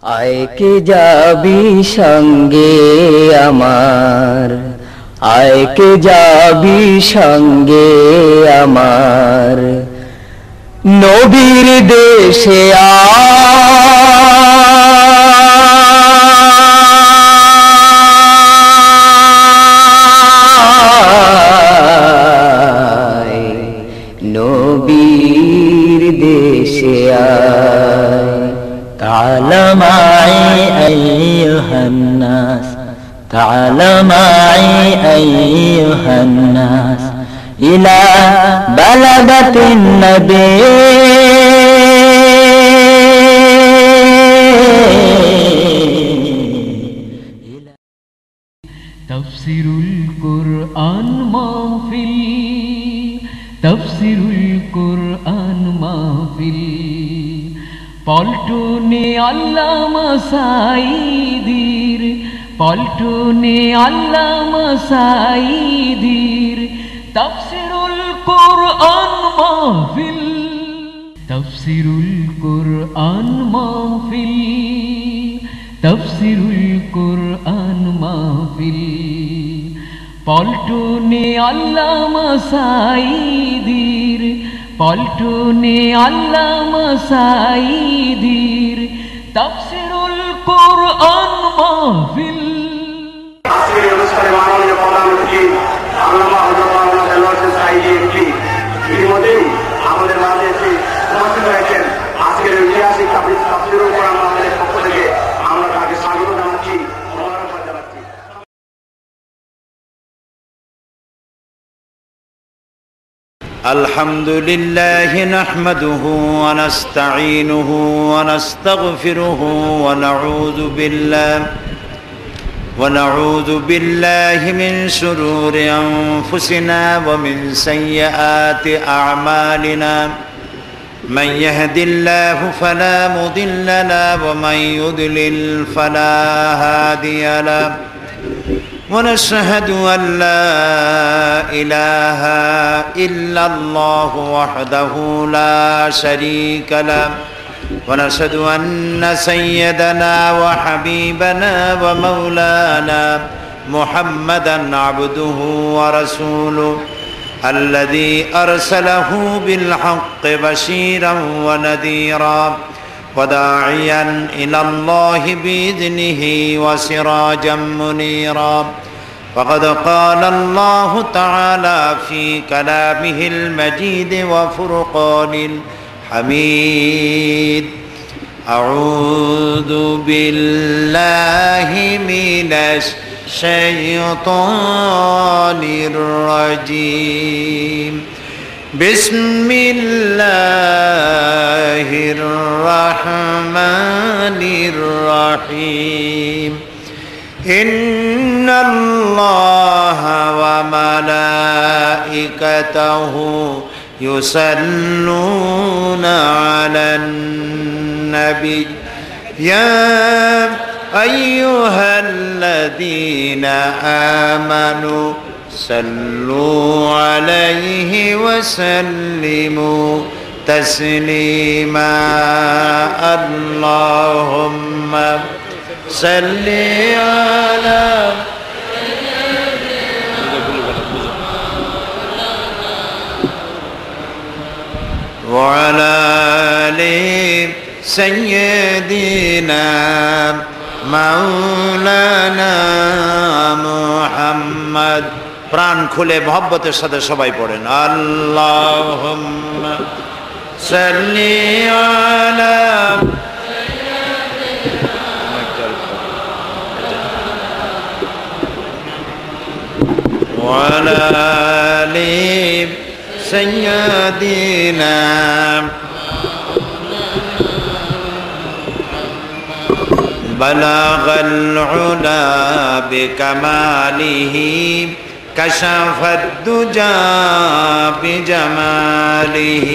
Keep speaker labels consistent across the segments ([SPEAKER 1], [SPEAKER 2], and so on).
[SPEAKER 1] আয় কে যাবি সঙ্গে আমার, আয় কে যাবি সঙ্গে আমার, নবীর দেশে আয়, নবীর দেশে আয়। تعال معي أيها الناس، تعال معي أيها الناس إلى بلدة النبي،
[SPEAKER 2] تفسير القرآن محفل، تفسير القرآن محفل পল্টনে আল্লামা সাঈদীর, পল্টনে আল্লামা সাঈদীর তাফসীরুল কুরআন মাহফিল, তাফসীরুল কুরআন মাহফিল, তাফসীরুল কুরআন মাহফিল পল্টনে আল্লামা সাঈদীর, পল্টনে আল্লামা সাঈদীর তাফসীরুল কুরআন মাহফিল।
[SPEAKER 3] আজকের অনুষ্ঠানে মাননীয় প্রধান অতিথি আল্লামা হযরত মাওলানা দেলোয়ার হোসেন সাঈদী এমপি ইতিমধ্যেই আমাদের মাঝে এসে উপস্থিত হয়েছেন। আজকের ঐতিহাসিক তাফসীরুল কুরআন মাহফিলের পক্ষ থেকে আমরা তাকে স্বাগত জানাচ্ছি, মোবারকবাদ জানাচ্ছি।
[SPEAKER 4] الحمد لله نحمده ونستعينه ونستغفره ونعوذ بالله من شرور أنفسنا ومن سيئات أعمالنا، من يهد الله فلا مضل له ومن يضلل فلا هادي له، ونشهد أن لا إله إلا الله وحده لا شريك له، ونشهد أن سيدنا وحبيبنا ومولانا محمدا عبده ورسوله الذي أرسله بالحق بشيرا ونذيرا وداعيا إلى الله بإذنه وسراجا منيرا. فقد قال الله تعالى في كلامه المجيد وفرقان الحميد: أعوذ بالله من الشيطان الرجيم، بسم الله الرحمن الرحيم. إن الله وملائكته يصلون على النبي، يا أيها الذين آمنوا صلوا عليه وسلموا تسليما. اللهم صل على وعلى آل سيدنا مولانا محمد। প্রাণ খুলে মহব্বতের সাথে সবাই পড়েন আল্লাহুম্মা সাল্লি আলা ওয়া আলা আলি সাইয়্যিদিনা বালাগাল উলা বিকামালিহি كشف الدجى بجماله،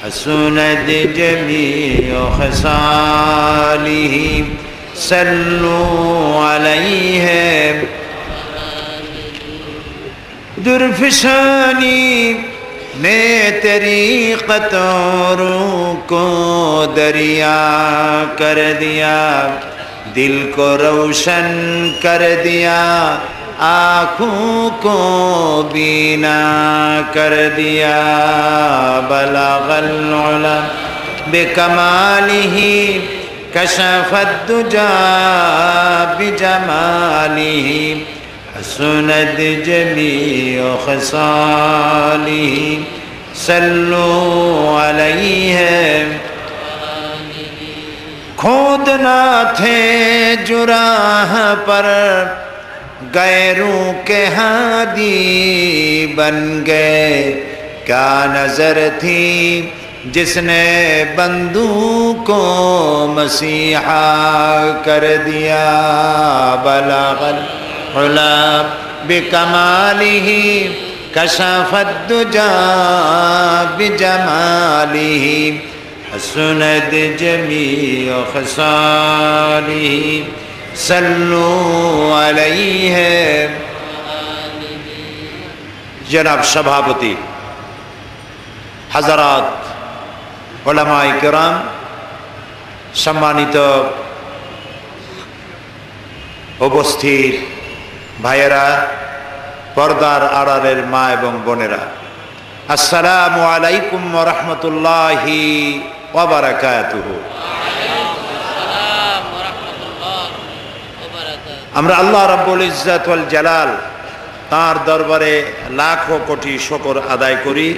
[SPEAKER 4] حسنت جميع خصاله، صلوا عليه درفشانی ने तेरी कतरों को दरिया कर दिया, दिल को रोशन कर दिया, आँखों को बीना कर दिया। बलगल उला बिकमालिही कशफत दुजा बिजमालिही, हसनत जमीअ खसालिही, सल्लु अलैहि। खोदना थे जुराह पर गैरों के हादी बन गए, क्या नजर थी जिसने बंदूक को मसीहा कर दिया। बलगल उला बिकमालिही कशफत दुजा बिजमालिही, हसनत जमीअ खसालिही, सल्लु अलैहि। जनाब सभापति, हजरात, उलमाए किराम, सम्मानित उपस्थित भाइয়েরা, পর্দার আড়ালের মা এবং বোনেরা, আসসালামু আলাইকুম ওয়া রাহমাতুল্লাহি ওয়া বারাকাতুহু। আমরা আল্লাহ রাব্বুল ইজ্জত ওয়াল জালাল তার দরবারে লাখো কোটি শুকর আদায় করি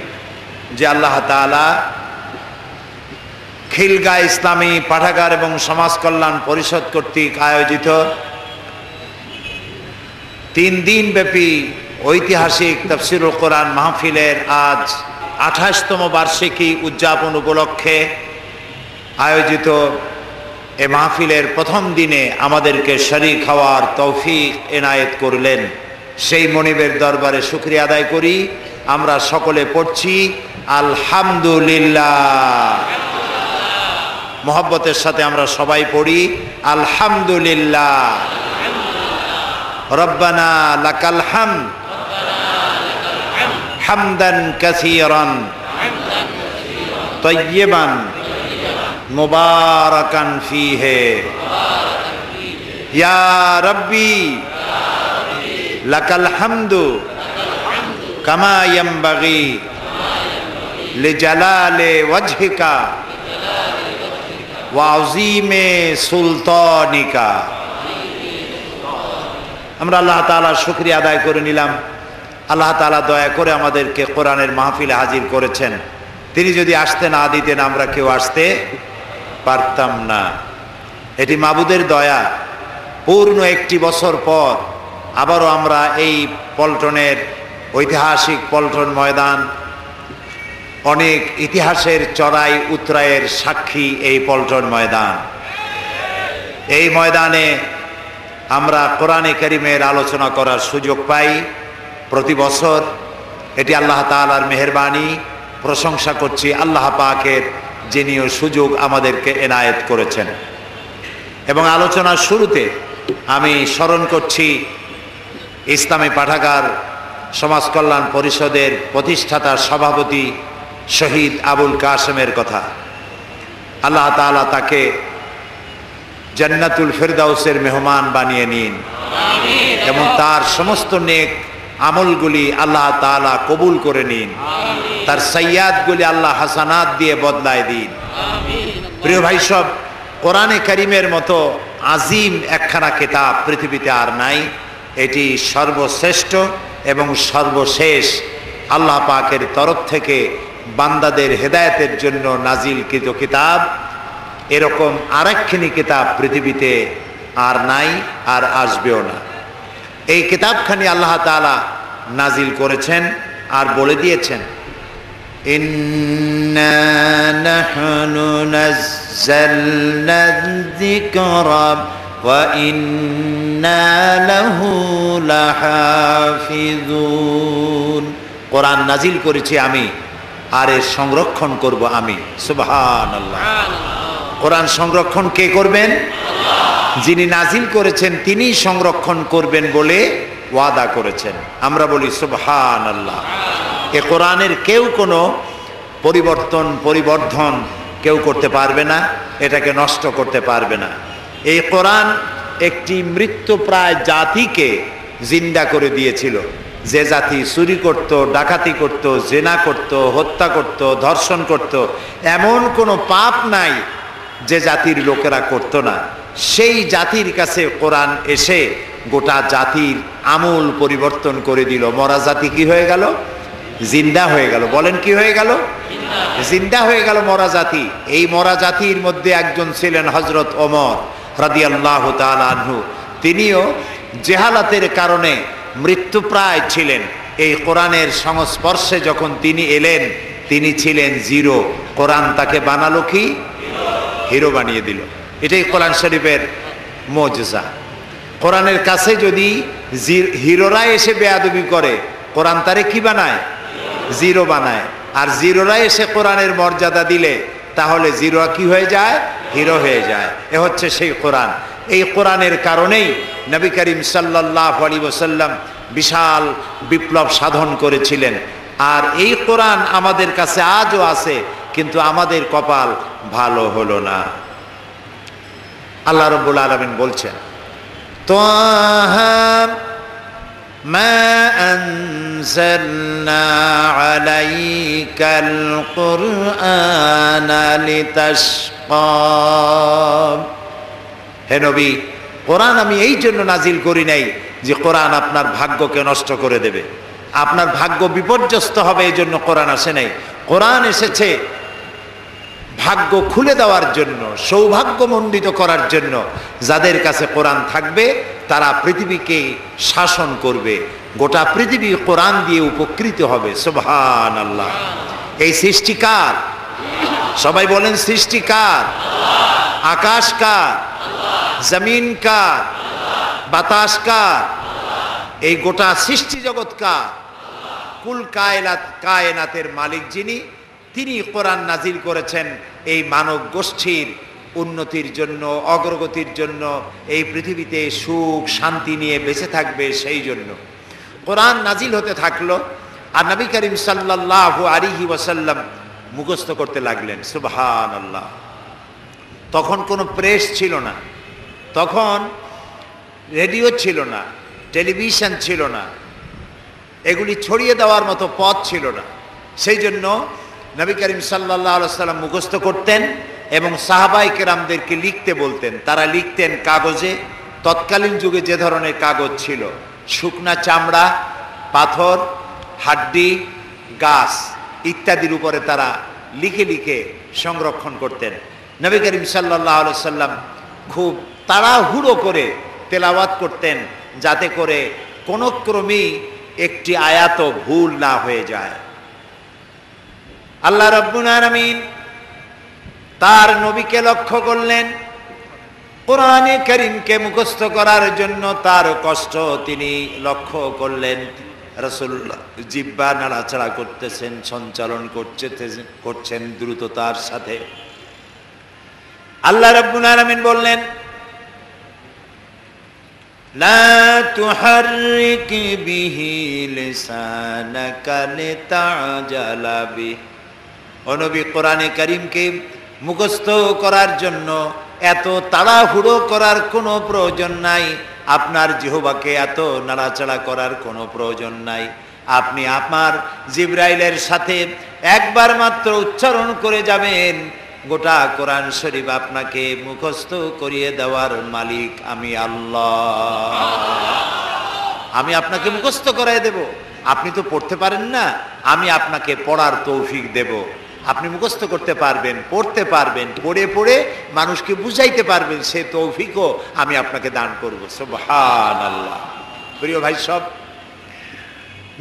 [SPEAKER 4] যে আল্লাহ তাআলা খিলগাহ ইসলামী পাঠাগার এবং সমাজ কল্যাণ পরিষদ কর্তৃক আয়োজিত 3 দিন ব্যাপী ঐতিহাসিক তাফসীরুল কোরআন মাহফিলের আজ 28তম বার্ষিকী উদযাপন উপলক্ষে আয়োজিত এ মাহফিলের প্রথম দিনে আমাদেরকে শরীক হওয়ার তৌফিক এনায়েত করলেন। সেই মনিবের দরবারে শুকরিয়া আদায় করি। আমরা সকলে পড়ছি আলহামদুলিল্লাহ। মোহব্বতের সাথে আমরা সবাই পড়ি আলহামদুলিল্লাহ। রব্বানা লাকাল হামদ হামদান কাসীরান তাইয়্যিবান মুবারাকান ফীহি, ইয়া রব্বি লাকাল হামদু কামা ইয়ানবাগি লিজালালি ওয়াজহিকা ওয়া আযীমি সুলতানিকা। আমরা আল্লাহ তাআলার শুকরিয়া আদায় করে নিলাম। আল্লাহ তাআলা দয়া করে আমাদেরকে কোরআনের মাহফিলে হাজির করেছেন। তিনি যদি আসতে না দিতেন আমরা কেউ আসতে পারতাম না। এটি মাবুদের দয়া। পূর্ণ 1 বছর পর আবারও আমরা এই পল্টনের ঐতিহাসিক পল্টন ময়দান, অনেক ইতিহাসের চড়াই উতরাইয়ের সাক্ষী এই পল্টন ময়দান। এই ময়দানে আমরা কোরআনে কারীমের আলোচনা করার সুযোগ পাই প্রতি বছর। এটি আল্লাহ তাআলার মেহেরবানি। প্রশংসা করছি আল্লাহ পাকের, যিনি সুযোগ আমাদেরকে এনায়েত করেছেন। এবং আলোচনার শুরুতে আমি স্মরণ করছি ইসলামী পাঠাগার সমাজ কল্যাণ পরিষদের প্রতিষ্ঠাতা সভাপতি শহীদ আবুল কাসেমের কথা। আল্লাহ তাআলা তাকে জান্নাতুল ফেরদাউসের মেহমান বানিয়ে নিন এবং তার সমস্ত নেক আমলগুলি আল্লাহ তাআলা কবুল করে নিন। তার সাইয়াদগুলি আল্লাহ হাসানাত দিয়ে বদলায় দিন। প্রিয় ভাই সব, কোরআনে কারীমের মতো আজিম একখানা কিতাব পৃথিবীতে আর নাই। এটি সর্বশ্রেষ্ঠ এবং সর্বশেষ আল্লাহ পাকের তরফ থেকে বান্দাদের হেদায়েতের জন্য নাজিলকৃত কিতাব। এরকম আরেকখানি কিতাব পৃথিবীতে আর নাই, আর আসবেও না। এই কিতাবখানি আল্লাহ তাআলা নাজিল করেছেন আর বলে দিয়েছেন, ইন্না নাহনু নাযালনা যিকরা ওয়া ইন্না লাহু লাহাফিজুন। কোরআন নাজিল করেছি আমি, আর এর সংরক্ষণ করব আমি। সুবহানাল্লাহ। কোরআন সংরক্ষণ কে করবেন? যিনি নাজিল করেছেন তিনি সংরক্ষণ করবেন বলে ওয়াদা করেছেন। আমরা বলি সুবহানাল্লাহ। এ কোরআনের কেউ কোনো পরিবর্ধন কেউ করতে পারবে না, এটাকে নষ্ট করতে পারবে না। এই কোরআন একটি মৃত্যুপ্রায় জাতিকে জিন্দা করে দিয়েছিল। যে জাতি চুরি করত, ডাকাতি করত, জেনা করত, হত্যা করত, ধর্ষণ করত, এমন কোনো পাপ নাই যে জাতির লোকেরা করত না। সেই জাতির কাছে কোরআন এসে গোটা জাতির আমূল পরিবর্তন করে দিল। মরা জাতি কি হয়ে গেল? জিন্দা হয়ে গেল। বলেন কি হয়ে গেল? জিন্দা হয়ে গেল মরা জাতি। এই মরা জাতির মধ্যে একজন ছিলেন হযরত ওমর রাদিয়াল্লাহু তাআলা আনহু। তিনিও জেহালাতের কারণে মৃত্যুপ্রায় ছিলেন। এই কোরআনের সংস্পর্শে যখন তিনি এলেন, তিনি ছিলেন জিরো। কোরআন তাকে বানালো কি? হিরো বানিয়ে দিল। এটাই কোরআন শরীফের মুজিজা। কোরআনের কাছে যদি হিরোরা এসে বেয়াদবি করে, কোরআন তারে কি বানায়? জিরো বানায়। আর জিরোরা এসে কোরআনের মর্যাদা দিলে তাহলে জিরো কি হয়ে যায়? হিরো হয়ে যায়। এ হচ্ছে সেই কোরআন। এই কোরআনের কারণেই নবী করিম সাল্লাল্লাহু আলাইহি ওয়াসাল্লাম বিশাল বিপ্লব সাধন করেছিলেন। আর এই কোরআন আমাদের কাছে আজও আছে, কিন্তু আমাদের কপাল ভালো হলো না। আল্লাহ রাব্বুল আলামিন বলছেন, তাহা মা আনজালনা আলাইকাল কুরআনা লিতাশকা। হে নবী, কোরআন আমি এই জন্য নাজিল করি নাই যে কোরআন আপনার ভাগ্যকে নষ্ট করে দেবে, আপনার ভাগ্য বিপর্যস্ত হবে, এই জন্য কোরআন আসে নাই। কোরআন এসেছে ভাগ্য খুলে দেওয়ার জন্য, সৌভাগ্যমণ্ডিত করার জন্য। যাদের কাছে কোরআন থাকবে তারা পৃথিবীকে শাসন করবে, গোটা পৃথিবী কোরআন দিয়ে উপকৃত হবে। সুবহানাল্লাহ। এই সৃষ্টি কার? সবাই বলেন সৃষ্টি কার? আকাশ কার? জমিন কার? বাতাস কার? এই গোটা সৃষ্টি জগৎ কার? কুল কায়নাতের মালিক যিনি, তিনি কোরআন নাজিল করেছেন এই মানব গোষ্ঠীর উন্নতির জন্য, অগ্রগতির জন্য, এই পৃথিবীতে সুখ শান্তি নিয়ে বেঁচে থাকবে সেই জন্য কোরআন নাজিল হতে থাকলো। আর নবী করিম সাল্লাল্লাহু আলাইহি ওয়াসাল্লাম মুখস্থ করতে লাগলেন। সুবহানাল্লাহ। তখন কোনো প্রেস ছিল না, তখন রেডিও ছিল না, টেলিভিশন ছিল না, এগুলি ছড়িয়ে দেওয়ার মতো পথ ছিল না। সেই জন্য নবী করিম সাল্লাল্লাহু আলাইহি ওয়াসাল্লাম মুখস্থ করতেন এবং সাহাবায়ে কেরামদেরকে লিখতে বলতেন। তারা লিখতেন কাগজে। তৎকালীন যুগে যে ধরনের কাগজ ছিল, শুকনা চামড়া, পাথর, হাড্ডি, গাছ ইত্যাদির উপরে তারা লিখে লিখে সংরক্ষণ করতেন। নবী করিম সাল্লাল্লাহু আলাইহি ওয়াসাল্লাম খুব তাড়াহুড়ো করে তেলাওয়াত করতেন, যাতে করে কোনো ক্রমেই একটি আয়াতও ভুল না হয়ে যায়। আল্লাহ রাব্বুল আলামিন তার নবীকে লক্ষ্য করলেন, কোরআনে কারীমকে মুখস্থ করার জন্য তার কষ্ট তিনি লক্ষ্য করলেন। রাসূলুল্লাহ জিহ্বা নাড়াচাড়া করতেছেন, সঞ্চালন করছেন দ্রুততার সাথে। আল্লাহ রাব্বুল আলামিন বললেন, লা তুহাররিক বিহি লিসানাকা লিতাজালা বিহি। ও নবী, কোরআনে কারীমকে মুখস্থ করার জন্য এত তাড়াহুড়ো করার কোনো প্রয়োজন নাই, আপনার জিহ্বাকে এত নাড়াচাড়া করার কোনো প্রয়োজন নাই। আপনি আপনার জিবরাইলের সাথে একবার মাত্র উচ্চারণ করে যাবেন, গোটা কোরআন শরীফ আপনাকে মুখস্থ করিয়ে দেওয়ার মালিক আমি আল্লাহ। আমি আপনাকে মুখস্থ করাই দেব। আপনি তো পড়তে পারেন না, আমি আপনাকে পড়ার তৌফিক দেব। আপনি মুখস্থ করতে পারবেন, পড়তে পারবেন, পড়ে পড়ে মানুষকে বুঝাইতে পারবেন, সে তৌফিকও আমি আপনাকে দান করব। সুবহানাল্লাহ। প্রিয় ভাই সব,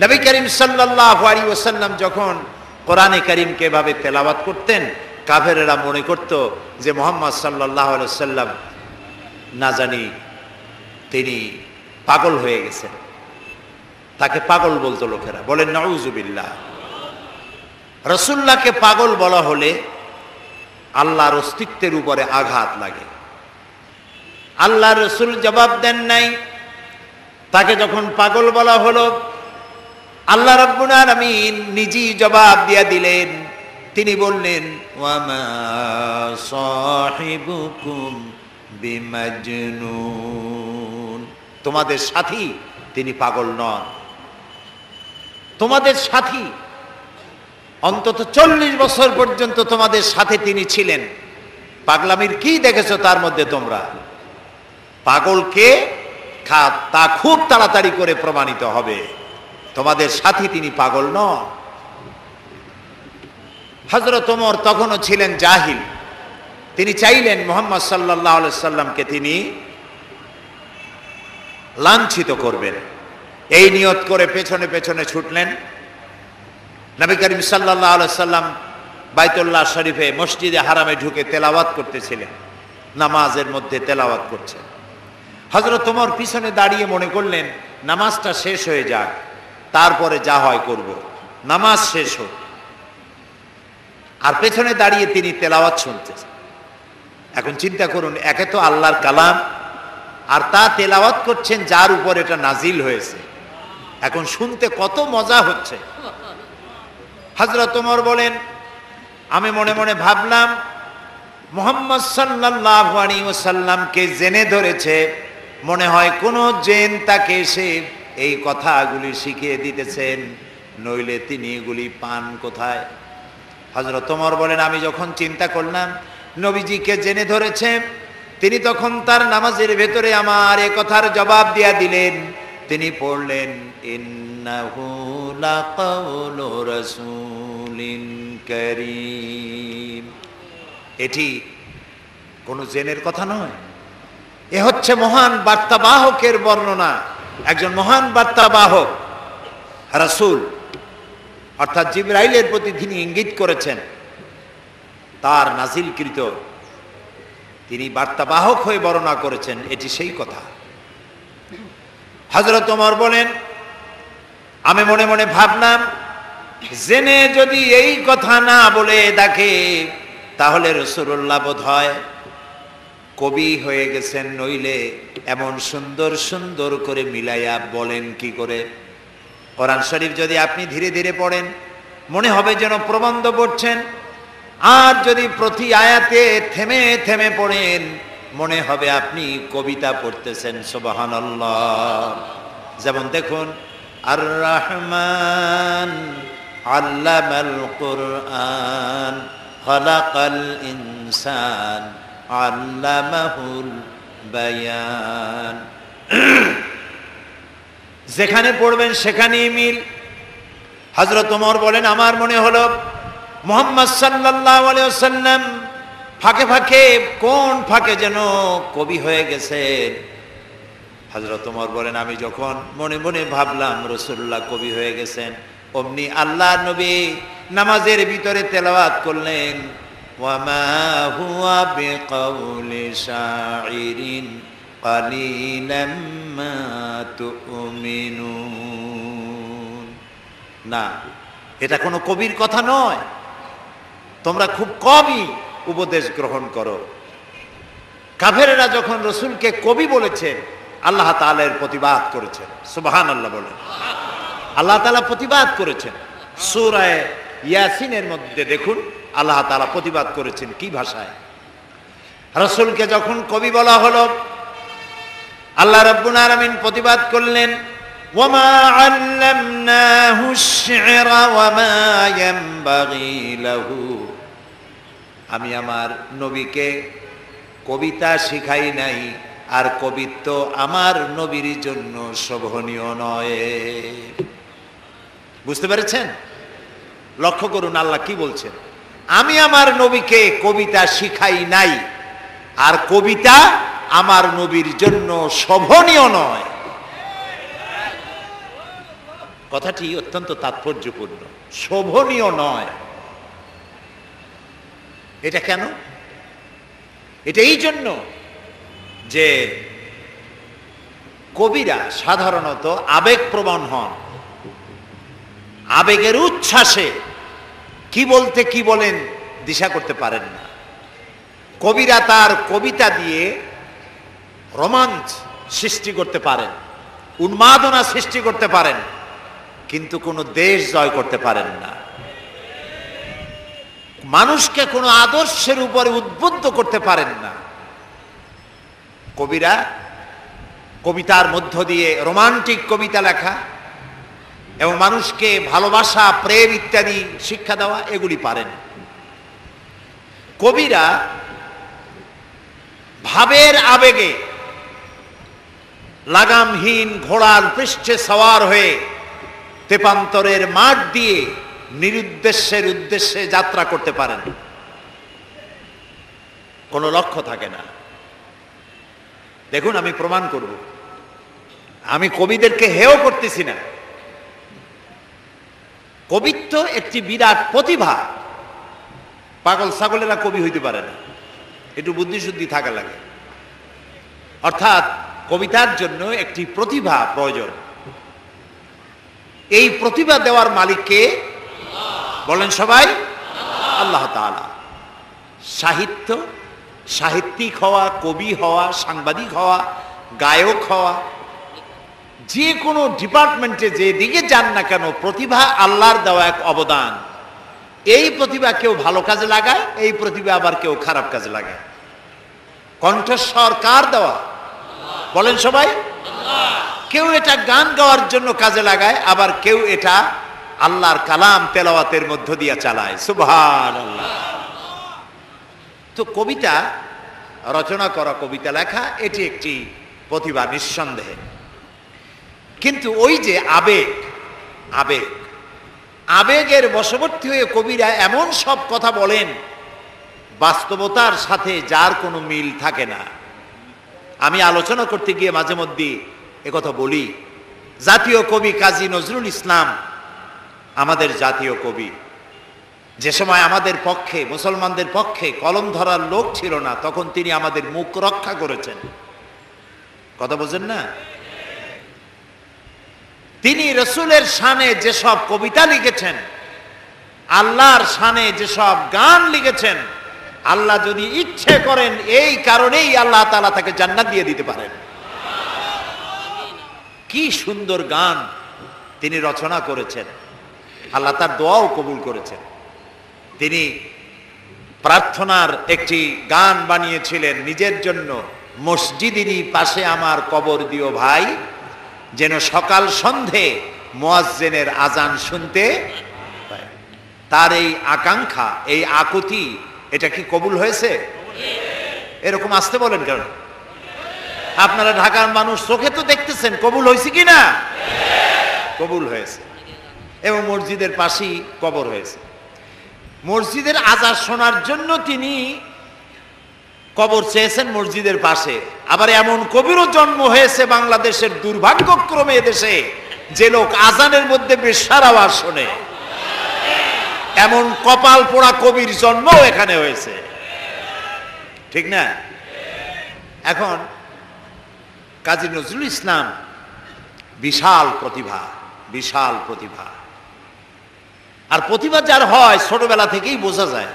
[SPEAKER 4] নবী করিম সাল্লাল্লাহু আলাইহি ওয়াসাল্লাম যখন কোরআনে কারীমকে এভাবে তেলাওয়াত করতেন, কাফেরেরা মনে করত যে মুহাম্মদ সাল্লাল্লাহু আলাইহি ওয়াসাল্লাম না জানি তিনি পাগল হয়ে গেছেন। তাকে পাগল বলতো লোকেরা। বলেন নাউযুবিল্লাহ। রাসূলুল্লাহকে পাগল বলা হলে আল্লাহর অস্তিত্বের উপরে আঘাত লাগে। আল্লাহ রাসূল জবাব দেন নাই। তাকে যখন পাগল বলা হলো, আল্লাহ রাব্বুল আলামিন নিজেই জবাব দিয়ে দিলেন। তিনি বললেন ওয়ামা সাহিবুকুম বিমাজনুন, তোমাদের সাথী তিনি পাগল নন। তোমাদের সাথী অন্তত 40 বছর পর্যন্ত তোমাদের সাথে তিনি ছিলেন। পাগলামির কি দেখেছো তার মধ্যে তোমরা? পাগলকে তা খুব তাড়াতাড়ি করে প্রমাণিত হবে। তোমাদের সাথী তিনি পাগল নন। হযরত ওমর তখনও ছিলেন জাহিল। তিনি চাইলেন মুহাম্মদ সাল্লাল্লাহু আলাইহি সাল্লামকে তিনি লাঞ্ছিত করবেন। এই নিয়ত করে পেছনে পেছনে ছুটলেন। নবী করিম সাল্লাল্লাহু আলাইহি সাল্লাম বাইতুল্লাহ শরীফে মসজিদে হারামে ঢুকে তেলাওয়াত করতেছিলেন, নামাজের মধ্যে তেলাওয়াত করছেন। হযরত ওমর পিছনে দাঁড়িয়ে মনে করলেন নামাজটা শেষ হয়ে যাক, তারপরে যা হয় করব, নামাজ শেষ হোক। আর পেছনে দাঁড়িয়ে তিনি তেলাওয়াত শুনতেছেন। এখন চিন্তা করুন, একে তো আল্লাহর কালাম, আর তা তেলাওয়াত করছেন যার উপর এটা নাজিল হয়েছে। এখন শুনতে কত মজা হচ্ছে। হযরত ওমর বলেন, আমি মনে মনে ভাবলাম মুহাম্মদ সাল্লাল্লাহু আলাইহি ওয়াসাল্লামকে জেনে ধরেছে, মনে হয় কোনো জেন তাকে এসে এই কথাগুলি শিখিয়ে দিতেছেন, নইলে তিনি এগুলি পান কোথায়? হযরত ওমর বলেন, আমি যখন চিন্তা করলাম নবীজিকে জেনে ধরেছে, তিনি তখন তার নামাজের ভেতরে আমার এ কথার জবাব দিয়া দিলেন। তিনি পড়লেন ইন্নাহু লাকাউলু রাসূলিন কারীম। এটি কোনো জেনের কথা নয়, এ হচ্ছে মহান বার্তাবাহকের বর্ণনা। একজন মহান বার্তাবাহক রাসূল, অর্থাৎ জিবরাইলের প্রতি তিনি ইঙ্গিত করেছেন, তার নাজিলকৃত তিনি বার্তাবাহক হয়ে বর্ণনা করেছেন, এটি সেই কথা। হযরত ওমর বলেন, আমি মনে মনে ভাবলাম জেনে যদি এই কথা না বলে দেখে, তাহলে রাসূলুল্লাহ বোধহয় কবি হয়ে গেছেন, নইলে এমন সুন্দর সুন্দর করে মিলাইয়া বলেন কি করে? কোরআন শরীফ যদি আপনি ধীরে ধীরে পড়েন, মনে হবে যেন প্রবন্ধ পড়ছেন, আর যদি প্রতি আয়াতে থেমে থেমে পড়েন, মনে হবে আপনি কবিতা পড়তেছেন। সুবহানাল্লাহ। যেমন দেখুন, আর রহমান আল্লামাল কুরআন খালাকাল ইনসান আল্লামাহুল বায়ান। যেখানে পড়বেন সেখানেই মিল। হযরত ওমর বলেন, আমার মনে হলো মুহাম্মদ সাল্লাল্লাহু আলাইহি ওয়াসাল্লাম ফাঁকে ফাঁকে কোন ফাঁকে যেন কবি হয়ে গেছেন। হযরত ওমর বলেন, আমি যখন মনে মনে ভাবলাম রাসূলুল্লাহ কবি হয়ে গেছেন, অমনি আল্লাহর নবী নামাজের ভিতরে তেলাওয়াত করলেন, ওয়ামা হুয়া বিকাউলি শাইরিন কালিলাম মা তুমিনুন। না, এটা কোনো কবির কথা নয়, তোমরা খুব কমই উপদেশ গ্রহণ করো। কাফেরেরা যখন রসুলকে কবি বলেছেন, আল্লাহ তাআলা এর প্রতিবাদ করেছেন। সুবহানাল্লাহ বলেন। আল্লাহ তাআলা প্রতিবাদ করেছেন। সূরা ইয়াসিনের মধ্যে দেখুন, আল্লাহ তাআলা প্রতিবাদ করেছেন কি ভাষায়। রসুলকে যখন কবি বলা হলো, আল্লাহ রাব্বুল আলামিন প্রতিবাদ করলেন, ওয়ামা আল্লামনাহু আশ-শি'রা ওয়ামা ইয়ানবাগি লাহু। আমি আমার নবীকে কবিতা শিখাই নাই, আর কবিত্ব আমার নবীর জন্য শোভনীয় নয়। বুঝতে পেরেছেন? লক্ষ্য করুন আল্লাহ কি বলছেন, আমি আমার নবীকে কবিতা শিখাই নাই, আর কবিতা আমার নবীর জন্য শোভনীয় নয়। কথাটি অত্যন্ত তাৎপর্যপূর্ণ। শোভনীয় নয়, এটা কেন? এটা এই জন্য যে কবিরা সাধারণত আবেগপ্রবণ হন, আবেগের উচ্ছ্বাসে কি বলতে কি বলেন দিশা করতে পারেন না। কবিরা তার কবিতা দিয়ে রোমাঞ্চ সৃষ্টি করতে পারেন, উন্মাদনা সৃষ্টি করতে পারেন, কিন্তু কোনো দেশ জয় করতে পারেন না, মানুষকে কোনো আদর্শের উপরে উদ্বুদ্ধ করতে পারেন না। কবিরা কবিতার মধ্য দিয়ে রোমান্টিক কবিতা লেখা এবং মানুষকে ভালোবাসা, প্রেম ইত্যাদি শিক্ষা দেওয়া, এগুলি পারেন। কবিরা ভাবের আবেগে লাগামহীন ঘোড়ার পৃষ্ঠে সওয়ার হয়ে তেপান্তরের মাঠ দিয়ে নিরুদ্দেশ্যের উদ্দেশ্যে যাত্রা করতে পারেন, কোনো লক্ষ্য থাকে না। দেখুন, আমি প্রমাণ করব, আমি কবিদেরকে হেয় করতেছি না। কবিত্ব একটি বিরাট প্রতিভা। পাগল ছাগলেরা কবি হইতে পারে না, একটু বুদ্ধিশুদ্ধি থাকা লাগে। অর্থাৎ কবিতার জন্য একটি প্রতিভা প্রয়োজন। এই প্রতিভা দেওয়ার মালিককে বলেন সবাই, আল্লাহ তাআলা। সাহিত্য, সাহিত্যিক হওয়া, কবি হওয়া, সাংবাদিক হওয়া, গায়ক হওয়া, যে কোনো ডিপার্টমেন্টে যে দিকে যান না কেন, প্রতিভা আল্লাহর দেওয়া এক অবদান। এই প্রতিভা কেউ ভালো কাজে লাগায়, এই প্রতিভা আবার কেউ খারাপ কাজে লাগায়। কণ্ঠস্বর কার দেওয়া বলেন সবাই? কেউ এটা গান গাওয়ার জন্য কাজে লাগায়, আবার কেউ এটা আল্লাহর কালাম তেলাওয়াতের মধ্য দিয়ে চালায়। সুবহানাল্লাহ। তো কবিতা রচনা করা, কবিতা লেখা, এটি একটি প্রতিভা নিঃসন্দেহে। কিন্তু ওই যে আবেগ, আবেগ আবেগের বশবর্তী হয়ে কবিরা এমন সব কথা বলেন বাস্তবতার সাথে যার কোনো মিল থাকে না। আমি আলোচনা করতে গিয়ে মাঝে মধ্যে একথা বলি, জাতীয় কবি কাজী নজরুল ইসলাম আমাদের জাতীয় কবি। যে সময় আমাদের পক্ষে, মুসলমানদের পক্ষে কলম ধরার লোক ছিল না, তখন তিনি আমাদের মুখ রক্ষা করেছেন। কথা বোঝেন না? তিনি রসুলের শানে যেসব কবিতা লিখেছেন, আল্লাহর শানে যেসব গান লিখেছেন, আল্লাহ যদি ইচ্ছে করেন এই কারণেই আল্লাহ তাআলা তাকে জান্নাত দিয়ে দিতে পারেন। কি সুন্দর গান তিনি রচনা করেছেন, আল্লাহ তার দোয়াও কবুল করেছেন। তিনি প্রার্থনার একটি গান বানিয়েছিলেন নিজের জন্য, মসজিদেরই পাশে আমার কবর দিও ভাই, যেন সকাল সন্ধে মুয়াজ্জিনের আজান শুনতে পাই। তার এই আকাঙ্ক্ষা, এই আকুতি, এটা কি কবুল হয়েছে? এরকম আসতে বলেন কেন? আপনারা ঢাকার মানুষ, চোখে তো দেখতেছেন, কবুল হয়েছে কি না? কবুল হয়েছে। এবং মসজিদের পাশেই কবর হয়েছে। মসজিদের আজান শোনার জন্য তিনি কবর চেয়েছেন মসজিদের পাশে। আবার এমন কবিরও জন্ম হয়েছে বাংলাদেশের, দুর্ভাগ্যক্রমে এদেশে, যে লোক আজানের মধ্যে বেশ্যার আওয়াজ শোনে। এমন কপাল পোড়া কবির জন্মও এখানে হয়েছে, ঠিক না? এখন কাজী নজরুল ইসলাম বিশাল প্রতিভা, বিশাল প্রতিভা। আর প্রতিভা যার হয় ছোটবেলা থেকেই বোঝা যায়।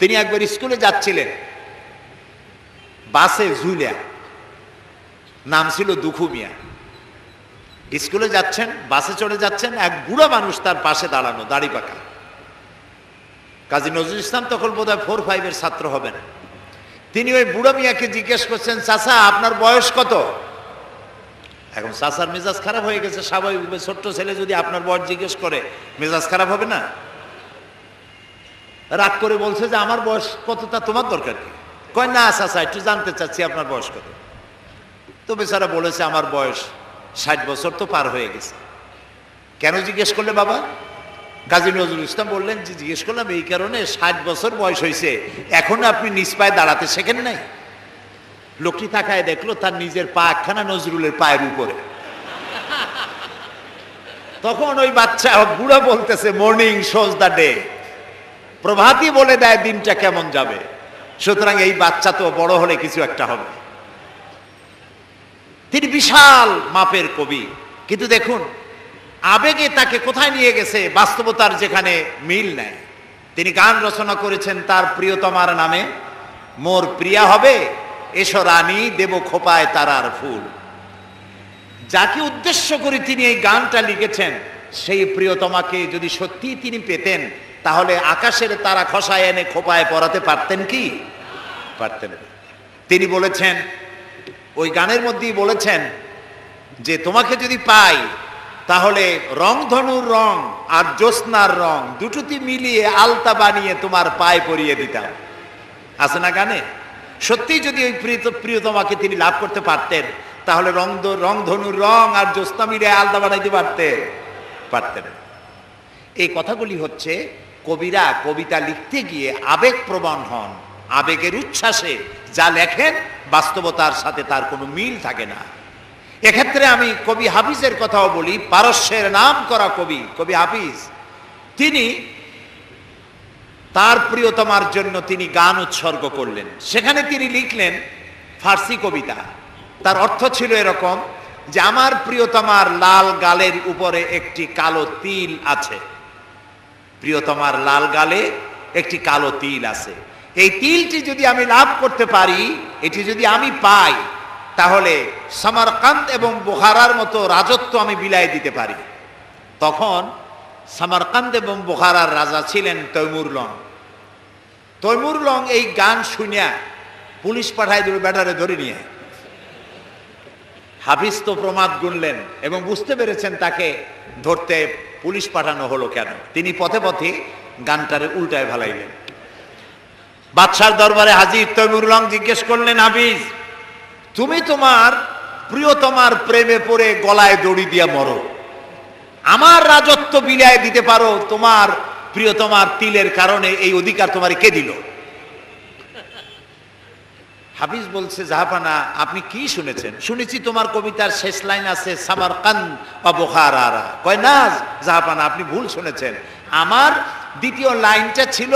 [SPEAKER 4] তিনি একবার স্কুলে যাচ্ছিলেন, বাসে ঝুলিয়া, নাম ছিল দুখু মিয়া। স্কুলে যাচ্ছেন, বাসে চড়ে যাচ্ছেন, এক বুড়া মানুষ তার পাশে দাঁড়ানো, দাড়ি পাকা। কাজী নজরুল ইসলাম তখন বোধহয় 4-5 ছাত্র হবেন। তিনি ওই বুড়া মিয়াকে জিজ্ঞেস করছেন, চাচা আপনার বয়স কত? এখন চাচার মেজাজ খারাপ হয়ে গেছে, স্বাভাবিকভাবে ছোট্ট ছেলে যদি আপনার বয়স জিজ্ঞেস করে মেজাজ খারাপ হবে না? রাগ করে বলছে যে আমার বয়স কত তা তোমার দরকার কি? কয় না চাচা, একটু জানতে চাচ্ছি আপনার বয়স কত। তো বেচারা বলেছে আমার বয়স 60 বছর তো পার হয়ে গেছে। কেন জিজ্ঞেস করলে বাবা? কাজী নজরুল ইসলাম বললেন যে জিজ্ঞেস করলাম এই কারণে, 60 বছর বয়স হয়েছে, এখন আপনি নিজ পায়ে দাঁড়াতে শেখেন নাই। লোকটি তাকায় দেখলো তার নিজের পা একখানা নজরুলের পায়ের উপরে। তখন ওই বাচ্চা বুড়া বলতেছে, মর্নিং শোজ দ্য ডে, প্রভাতই বলে দেয় দিনটা কেমন যাবে। সুতরাং এই বাচ্চা তো বড় হলে কিছু একটা হবে। তিনি বিশাল মাপের কবি, কিন্তু দেখুন আবেগে তাকে কোথায় নিয়ে গেছে, বাস্তবতার যেখানে মিল নেই। তিনি গান রচনা করেছেন তার প্রিয়তমার নামে, মোর প্রিয়া হবে এসো রানী, দেব খোপায় তারার ফুল। যাকে উদ্দেশ্য করে তিনি এই গানটা লিখেছেন সেই প্রিয়তমাকে যদি সত্যি তিনি পেতেন তাহলে আকাশের তারা খসায় এনে খোপায় পরাতে পারতেন কি? পারতেন। তিনি বলেছেন, ওই গানের মধ্যেই বলেছেন যে তোমাকে যদি পাই তাহলে রংধনুর রং আর জ্যোৎস্নার রং দুটোতে মিলিয়ে আলতা বানিয়ে তোমার পায়ে পরিয়ে দিতাম। আছে না গানে? সত্যি যদি ওই প্রিয়তমাকে তিনি লাভ করতে পারতেন তাহলে রংধনুর রং আর জ্যোৎস্না মিলিয়ে আলতা বানাইতে পারতেন। এই কথাগুলি হচ্ছে কবিরা কবিতা লিখতে গিয়ে আবেগ প্রবণ হন, আবেগের উচ্ছ্বাসে যা লেখেন বাস্তবতার সাথে তার কোনো মিল থাকে না। এক্ষেত্রে আমি কবি হাফিজের কথাও বলি, পারস্যের নাম করা কবি হাফিজ, তিনি তার প্রিয়তমার জন্য তিনি গান উৎসর্গ করলেন। সেখানে তিনি লিখলেন ফার্সি কবিতা। তার অর্থ ছিল এরকম যে আমার প্রিয়তমার লাল গালের উপরে একটি কালো তিল আছে, প্রিয়তমার লাল গালে একটি কালো তিল আছে, এই তিলটি যদি আমি লাভ করতে পারি, এটি যদি আমি পাই তাহলে সামারকান্দ এবং বুখারার মতো রাজত্ব আমি বিলাই দিতে পারি। তখন সামারকান্দ এবং বুখারার রাজা ছিলেন তৈমুরলং। তৈমুরলং এই গান শুনিয়া পুলিশ পাঠায় দিল, ব্যাটারে ধরে নিয়ে। হাফিজ তো প্রমাদ গুনলেন এবং বুঝতে পেরেছেন তাকে ধরতে পুলিশ পাঠানো হলো কেন। তিনি পথে পথে গানটারে উল্টায় ভালাইলেন। বাদশার দরবারে হাজির তৈমুরলং জিজ্ঞেস করলেন, হাফিজ তুমি তোমার প্রিয়তমার প্রেমে পড়ে গলায় দড়ি দিয়া মরো, আমার রাজত্ব বিলায় দিতে পারো, তোমার প্রিয়তমার তিলের কারণে এই অধিকার তোমার কে দিল? হাফিজ বলছে, জাহাপানা আপনি কি শুনেছেন? শুনেছি তোমার কবিতার শেষ লাইন আছে সামারকান্দ বা বুখারা। কয় না জাহাপানা, আপনি ভুল শুনেছেন, আমার দ্বিতীয় লাইনটা ছিল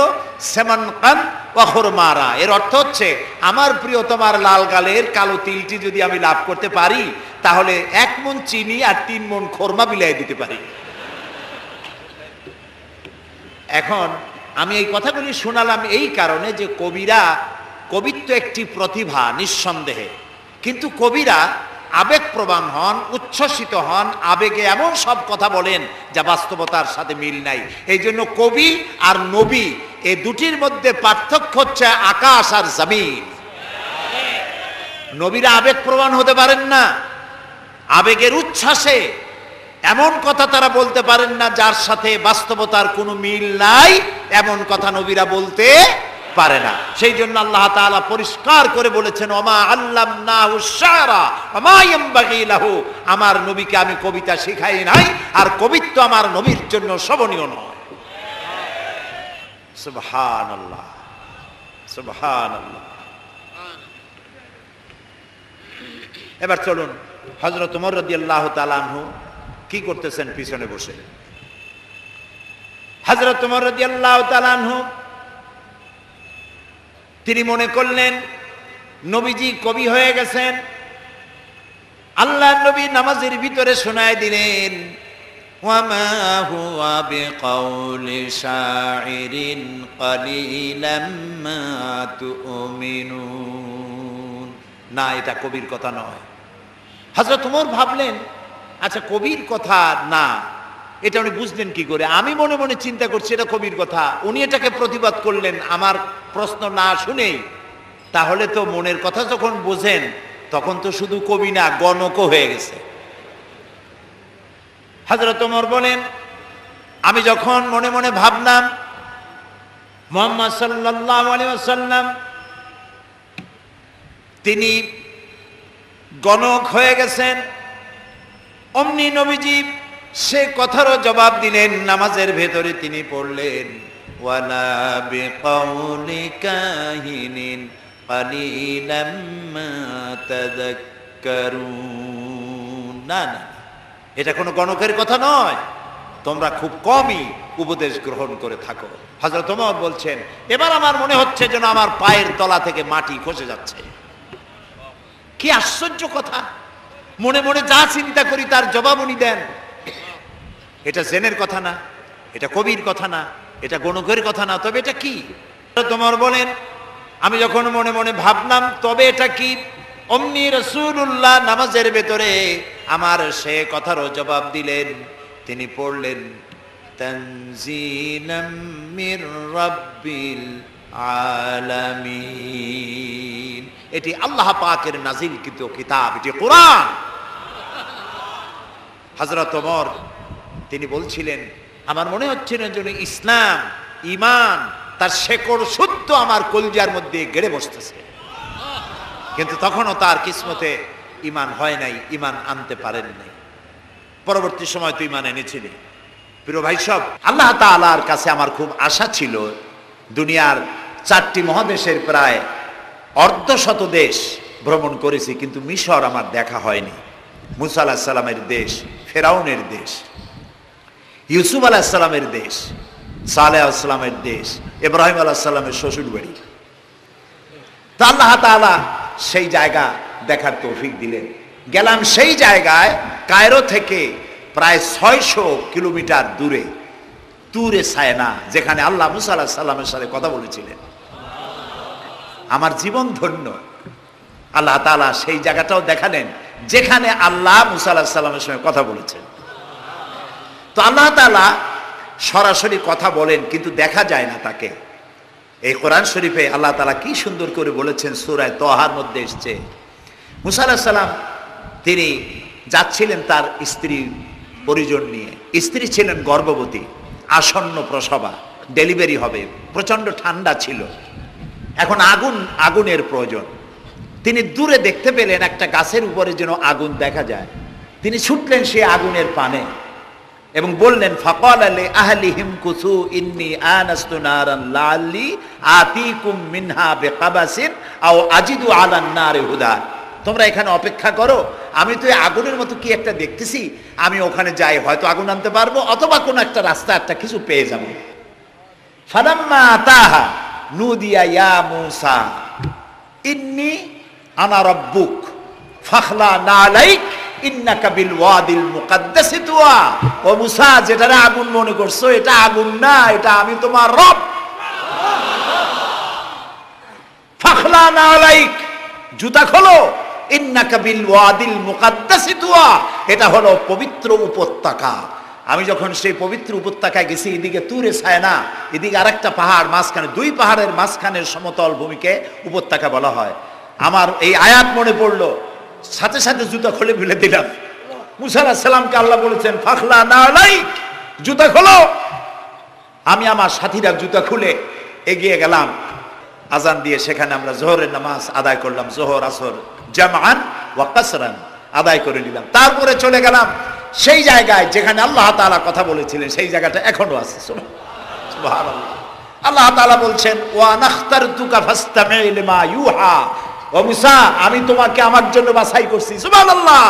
[SPEAKER 4] সেমানকান্দ বা খুরমারা। এর অর্থ হচ্ছে আমার প্রিয়তমার লাল গালের কালো তিলটি যদি আমি লাভ করতে পারি তাহলে 1 মণ চিনি আর 3 মণ খোরমা বিলাই দিতে পারি। এখন আমি এই কথাগুলি শোনালাম এই কারণে যে কবিত্ব একটি প্রতিভা নিঃসন্দেহে, কিন্তু কবিরা আবেগপ্রবণ হন, উচ্ছ্বসিত হন, আবেগে এমন সব কথা বলেন যা বাস্তবতার সাথে মিল নাই। এই জন্য কবি আর নবী এই দুটির মধ্যে পার্থক্য হচ্ছে আকাশ আর জমিন। নবীরা আবেগপ্রবণ হতে পারেন না, আবেগের উচ্ছ্বাসে এমন কথা তারা বলতে পারেন না যার সাথে বাস্তবতার কোনো মিল নাই, এমন কথা নবীরা বলতে পারে না। সেই জন্য আল্লাহ তাআলা পরিষ্কার করে বলেছেন, ওমা আল্লামনাহু শায়রা ওমা ইয়ামবাগি লাহু, আমার নবীকে আমি কবিতা শেখাই নাই, আর কবিত্ব আমার নবীর জন্য শোভনীয় নয়। সুবহানাল্লাহ, সুবহানাল্লাহ। এবার চলুন হযরত ওমর রাদিয়াল্লাহু তাআলা আনহু কি করতেছেন পিছনে বসে। হযরত ওমর রাদিয়াল্লাহু তাআলা আনহু তিনি মনে করলেন নবীজি কবি হয়ে গেছেন। আল্লাহর নবী নামাজের ভিতরে শোনায় দিলেন, ওয়ামা হুয়া বিকাউলি শাইরিন কালিলাম মা তুমিনুন। না, এটা কবির কথা নয়। হযরত ওমর ভাবলেন, আচ্ছা কবির কথা না, এটা উনি বুঝলেন কি করে? আমি মনে মনে চিন্তা করছি এটা কবির কথা, উনি এটাকে প্রতিবাদ করলেন আমার প্রশ্ন না শুনেই। তাহলে তো মনের কথা যখন বোঝেন তখন তো শুধু কবি না, গণকও হয়ে গেছে। হযরত ওমর বলেন, আমি যখন মনে মনে ভাবলাম মুহাম্মদ সাল্লাল্লাহু আলাইহি ওয়াসাল্লাম তিনি গণক হয়ে গেছেন, অমনি নবীজি সে কথারও জবাব দিলেন। নামাজের ভেতরে তিনি পড়লেন, ওয়ালা বিকাউলি কাহিনিন কালিলাম মা তাযাক্কারুন। না না, এটা কোনো গণকের কথা নয়, তোমরা খুব কমই উপদেশ গ্রহণ করে থাকো। হযরত ওমর বলছেন, এবার আমার মনে হচ্ছে যেন আমার পায়ের তলা থেকে মাটি খসে যাচ্ছে। কি আশ্চর্য কথা! মনে মনে যা চিন্তা করি তার জবাব উনি দেন। এটা জেনের কথা না, এটা কবির কথা না, এটা গণকের কথা না, তবে এটা কি? তোমার বলেন, আমি যখন মনে মনে ভাবলাম তবে এটা কি, অমনি রাসূলুল্লাহ নামাজের ভেতরে আমার সে কথারও জবাব দিলেন, তিনি পড়লেন তানজিলাম মির রাব্বিল আলামিন। এটি আল্লাহ পাকের নাজিলকৃত কিতাব, এটি কোরআন। হযরত ওমর তিনি বলছিলেন, আমার মনে হচ্ছিল যেন ইসলাম, ঈমান তার শেকড় শুদ্ধ আমার কলজার মধ্যে গেড়ে বসতেছে। কিন্তু তখনও তার কিসমতে ঈমান হয় নাই, ঈমান আনতে পারেন নাই। পরবর্তী সময় তো ঈমান এনেছিলেন। প্রিয় ভাই সব, আল্লাহ তাআলার কাছে আমার খুব আশা ছিল। দুনিয়ার 4টি মহাদেশের প্রায় অর্ধশত দেশ ভ্রমণ করেছি, কিন্তু মিশর আমার দেখা হয়নি। মুসা আলাইহিস সালামের দেশ, ফেরাউনের দেশ, ইউসুফ আলাইহিস সালামের দেশ, সালেহ আলাইহিস সালামের দেশ, ইব্রাহিম আলাইহিস সালামের শ্বশুর বাড়ি। তা আল্লাহ তাআলা সেই জায়গা দেখার তৌফিক দিলেন। গেলাম সেই জায়গায়, কায়রো থেকে প্রায় 600 কিলোমিটার দূরে তুরে সায়না, যেখানে আল্লাহ মুসা আলাইহিস সালামের সাথে কথা বলেছিলেন। আমার জীবন ধন্য। আল্লাহ তাআলা সেই জায়গাটাও দেখালেন যেখানে আল্লাহ মুসা আলাইহিস সালামের সঙ্গে কথা বলেছেন। তো আল্লাহ তাআলা সরাসরি কথা বলেন, কিন্তু দেখা যায় না তাকে। এই কোরআন শরীফে আল্লাহ তাআলা কি সুন্দর করে বলেছেন, সূরা তাহার মধ্যে এসেছে, মুসা আলাইহিস সালাম তিনি যাচ্ছিলেন তার স্ত্রী পরিজন নিয়ে। স্ত্রী ছিলেন গর্ভবতী, আসন্ন প্রসবা, ডেলিভারি হবে, প্রচন্ড ঠান্ডা ছিল, এখন আগুনের প্রয়োজন। তিনি দূরে দেখতে পেলেন একটা গাছের উপরে যেন আগুন দেখা যায়। তিনি ছুটলেন সেই আগুনের পানে এবং বললেন, ফাকালা লি আহলিহিম কুসু ইন্নী আনাস্তু নারান লাআল্লি আতিকুম মিনহা বিকাবাসিন আও আজিদু আলান নারি হুদা। তোমরা এখানে অপেক্ষা করো, আমি তো এই আগুনের মতো কি একটা দেখতেছি, আমি ওখানে যাই, হয়তো আগুন আনতে পারবো, অথবা কোনো একটা রাস্তা একটা কিছু পেয়ে যাবো। ফালাম্মা আতাহা নুদিয়া ইয়া মূসা ইন্নী আনা রাব্বুক ফাখলা নালাইক ইন্নাকা বিল ওয়াদিল মুকাদ্দাসি তুয়া। ও মূসা, যেটারে আগুন মনে করছো, এটা আগুন না, এটা আমি তোমার রব। ফাখলা নালাইক, জুতা খোলো, ইন্নাকা বিল ওয়াদিল মুকাদ্দাসি তুয়া, এটা হলো পবিত্র উপত্যকা। আমি যখন সেই পবিত্র উপত্যকায় গেছি, এদিকে তুরে সায়না, এদিকে আরেকটা পাহাড়, মাঝখানে 2 পাহাড়ের মাঝখানের সমতল ভূমিকে উপত্যকা বলা হয়। আমার এই আয়াত মনে পড়লো, সাথে সাথে জুতা খুলে ফেলে দিলাম। মুসা আলাইহিস সালামকে আল্লাহ বলেছেন, ফাখলা নালাইক, জুতা খোলো। আমি আমার সাথীরা জুতা খুলে এগিয়ে গেলাম। আজান দিয়ে সেখানে আমরা জোহরের নামাজ আদায় করলাম, জোহর আসর জামআন ওয়া কাসরান আদায় করে নিলাম। তারপরে চলে গেলাম সেই জায়গায় যেখানে আল্লাহ তাআলা কথা বলেছিলেন, সেই জায়গাটা এখনো আছে। সুবহানাল্লাহ। আল্লাহ তাআলা বলছেন, ওয়া নাখতারতুকা ফাসতামি' লিমা ইউহা। ও মুসা, আমি তোমাকে আমার জন্য বাছাই করছি। সুবহানাল্লাহ।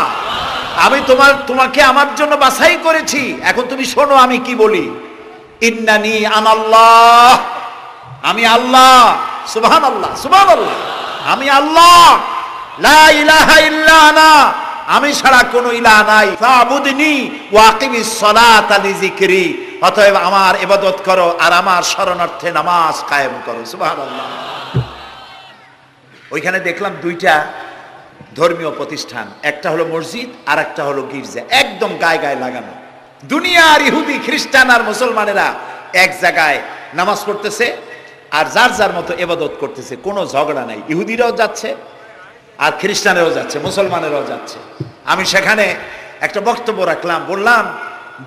[SPEAKER 4] আমি তোমাকে আমার জন্য বাছাই করেছি, এখন তুমি শোনো আমি কি বলি। ইন্নানি আনাল্লাহ, আমি আল্লাহ। সুবহানাল্লাহ, সুবহানাল্লাহ। আমি আল্লাহ, লা ইলাহা ইল্লা আনা, আমি ছাড়া কোনো ইলাহ নাই। ফাবুদনি ওয়া আকিমিস সালাতা লিযিকরি, অতএব আমার ইবাদত করো আর আমার শরণার্থে নামাজ কায়েম করো। সুবহানাল্লাহ। ওইখানে দেখলাম 2টা ধর্মীয় প্রতিষ্ঠান, একটা হলো মসজিদ আর একটা হলো গির্জা, একদম গায়ে গায়ে লাগানো। দুনিয়ার ইহুদি, খ্রিস্টান আর মুসলমানেরা এক জায়গায় নামাজ পড়তেছে আর যার যার মতো ইবাদত করতেছে, কোনো ঝগড়া নাই। ইহুদিরাও যাচ্ছে আর খ্রিস্টানেরও যাচ্ছে, মুসলমানেরও যাচ্ছে। আমি সেখানে একটা বক্তব্য রাখলাম, বললাম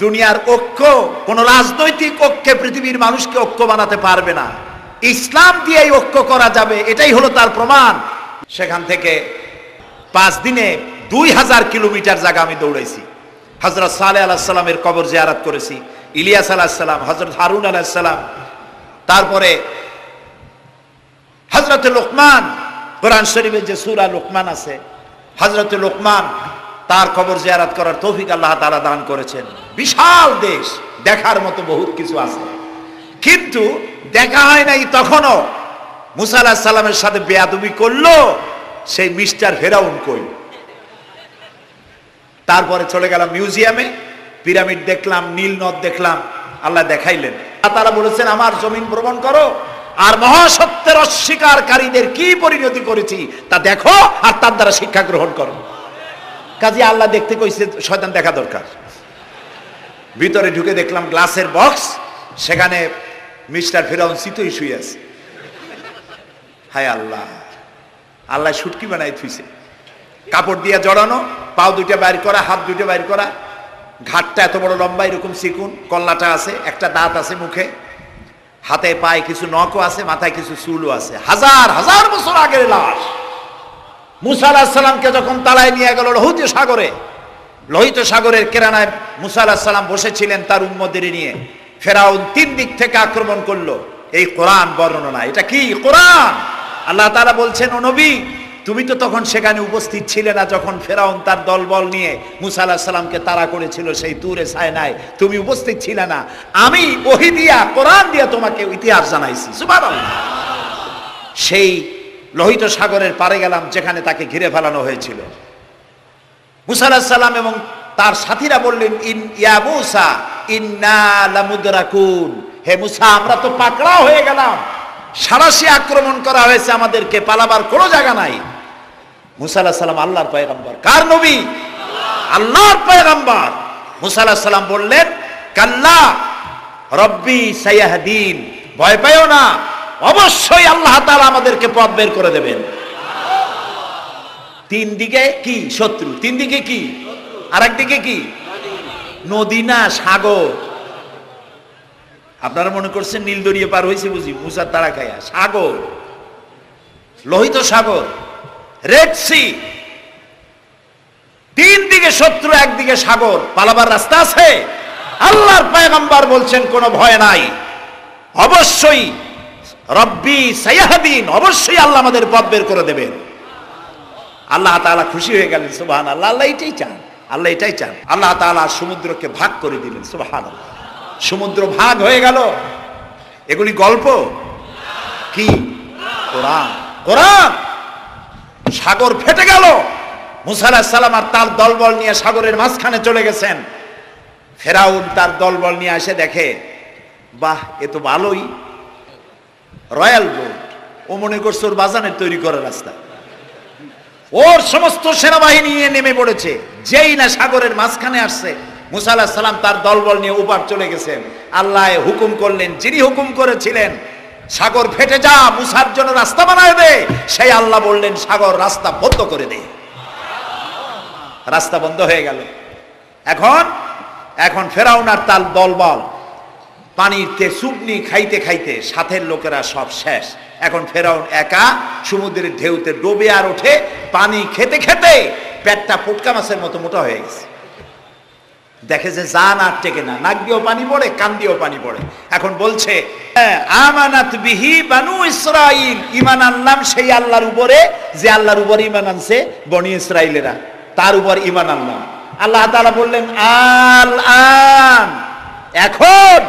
[SPEAKER 4] দুনিয়ার ঐক্য, কোন রাজনৈতিক ঐক্যে পৃথিবীর মানুষকে ঐক্য বানাতে পারবে না, ইসলাম দিয়েই ঐক্য করা যাবে, এটাই হলো তার প্রমাণ। সেখান থেকে 5 দিনে 2000 কিলোমিটার জায়গা আমি দৌড়াইছি। হযরত সালেহ আলাইহিস সালামের কবর জিয়ারত করেছি, ইলিয়াস আলাইহিস সালাম, হযরত হারুন আলাইহিস সালাম, তারপরে হযরত লোকমান, কোরআন শরীফে যে সূরা লোকমান আছে, হযরত লোকমান, তার কবর জিয়ারত করার তৌফিক আল্লাহ তাআলা দান করেছেন। বিশাল দেশ, দেখার মতো বহুত কিছু আছে, কিন্তু দেখা হয় নাই। তখনও মুসা আলাইহিস সালামের সাথে বেয়াদবি করলো সেই মিস্টার ফেরাউন কই। তারপরে চলে গেলাম মিউজিয়ামে, পিরামিড দেখলাম, নীল নদ দেখলাম, আল্লাহ দেখাইলেন। তারা বলেছেন, আমার জমিন ভ্রমণ করো আর মহাসত্যের অস্বীকারীদের কি পরিণতি করেছি তা দেখো আর তার দ্বারা শিক্ষা গ্রহণ করো। কাজে আল্লাহ দেখতে কইছে, শয়তান দেখা দরকার। ভিতরে ঢুকে দেখলাম গ্লাসের বক্স, সেখানে মিস্টার ফেরাউন চিতই শুয়ে আছে। হায় আল্লাহ, আল্লাহ শুটকি বানাই থুইছে, কাপড় দিয়ে জড়ানো, পাও দুইটা বাইর করা, হাত দুইটা বাইর করা, ঘাটটা এত বড় লম্বা, এরকম চিকুন, কল্লাটা আছে, একটা দাঁত আছে মুখে, হাতে পায়ে কিছু নখও আছে, মাথায় কিছু চুলও আছে। হাজার হাজার বছর আগের লাশ। মুসা আলাইহিস সালামকে যখন তালায় নিয়ে গেল লোহিত সাগরের কেরানায় মুসা আলাইহিস সালাম বসেছিলেন তার উম্মতদের নিয়ে, ফেরাউন 3 দিক থেকে আক্রমণ করলো। এই কোরআন বর্ণনা, এটা কি কোরআন? আল্লাহ তাআলা বলছেন, ও নবী, তুমি তো তখন সেখানে উপস্থিত ছিলে না যখন ফেরাউন তার দলবল নিয়ে মুসা আলাইহিস সালামকে তাড়া করেছিল সেই তুরে সায়নায়, তুমি উপস্থিত ছিলে না। আমি ওহী দিয়া, কোরআন দিয়া তোমাকে ইতিহাস জানাইছি। সুবহানাল্লাহ। সেই লোহিত সাগরের পারে গেলাম যেখানে তাকে ঘিরে ফেলানো হয়েছিল। মুসা আলাইহিস সালাম এবং তার সাথীরা বললেন, ইয়া মুসা ইন্না লামুদরাকুন, হে মুসা, আমরা তো পাকড়াও হয়ে গেলাম, সারাশি আক্রমণ করা হয়েছে, আমাদেরকে পালাবার কোনো জায়গা নাই। মুসা আলাইহিস সালাম আল্লাহর পয়গম্বর। কার নবী? আল্লাহর পয়গম্বর। মুসা আলাইহিস সালাম বললেন, কাল্লা রব্বি সায়াহদিন, ভয় পাইও না, অবশ্যই আল্লাহ তাআলা আমাদেরকে পথ বের করে দেবেন। 3 দিকে কি শত্রু, 3 দিকে কি, আর একদিকে কি নদী না সাগর। আপনারা মনে করছেন নীল দরিয়া পার হয়েছে বুঝি মুসার তাড়া খায়া? সাগর, লোহিত সাগর, রেড সি, 3 দিকে শত্রু, একদিকে সাগর, পালাবার রাস্তা আছে? আল্লাহর পয়গম্বর বলছেন কোনো ভয় নাই, অবশ্যই রব্বি সায়াহদিন, অবশ্যই আল্লাহ আমাদের পথ বের করে দেবেন। আল্লাহ তাআলা খুশি হয়ে গেলেন। সুবহানাল্লাহ। আল্লাহ এটাই চান, আল্লাহ এটাই চান। আল্লাহ তাআলা সমুদ্রকে ভাগ করে দিলেন। সুবহানাল্লাহ। সমুদ্র ভাগ হয়ে গেল। এগুলি গল্প কি? কোরআন। কোরআন। সাগর ফেটে গেল। মুসা আলাইহিস সালাম আর তার দলবল নিয়ে সাগরের মাঝখানে চলে গেছেন। ফেরাউন তার দলবল নিয়ে এসে দেখে, বাহ, এ তো ভালোই, রয়্যাল বোট। ও মনে করছে ওর বাজানের তৈরি করা রাস্তা, ওর সমস্ত সেনাবাহিনী নিয়ে নেমে পড়েছে। যেই না সাগরের মাঝখানে আসছে, মুসা আলাইহিস সালাম তার দলবল নিয়ে ওপার চলে গেছেন। আল্লাহ হুকুম করলেন, যিনি হুকুম করেছিলেন সাগর ফেটে যা, মুসার জন্য রাস্তা বানায় দে, সেই আল্লাহ বললেন সাগর রাস্তা বন্ধ করে দে। রাস্তা বন্ধ হয়ে গেল। এখন ফেরাউন আর তার দলবল পানিতে চুবনি খাইতে খাইতে সাথের লোকেরা সব শেষ। এখন ফেরাউন একা সমুদ্রের ঢেউতে ডোবে আর ওঠে, পানি খেতে খেতে পেটটা পুটকা মাছের মতো মোটা হয়ে গেছে। দেখে যে জান আর টেকে না, নাক দিয়েও পানি পড়ে, কান দিয়েও পানি পড়ে। এখন বলছে, আমানাত বিহি বানু ইসরাইল, ঈমান আনলাম সেই আল্লাহর উপরে যে আল্লাহর উপরে ঈমান আনছে বনি ইসরাইলেরা, তার উপর ঈমান আনলাম। আল্লাহ তাআলা বললেন, আল আন, এখন,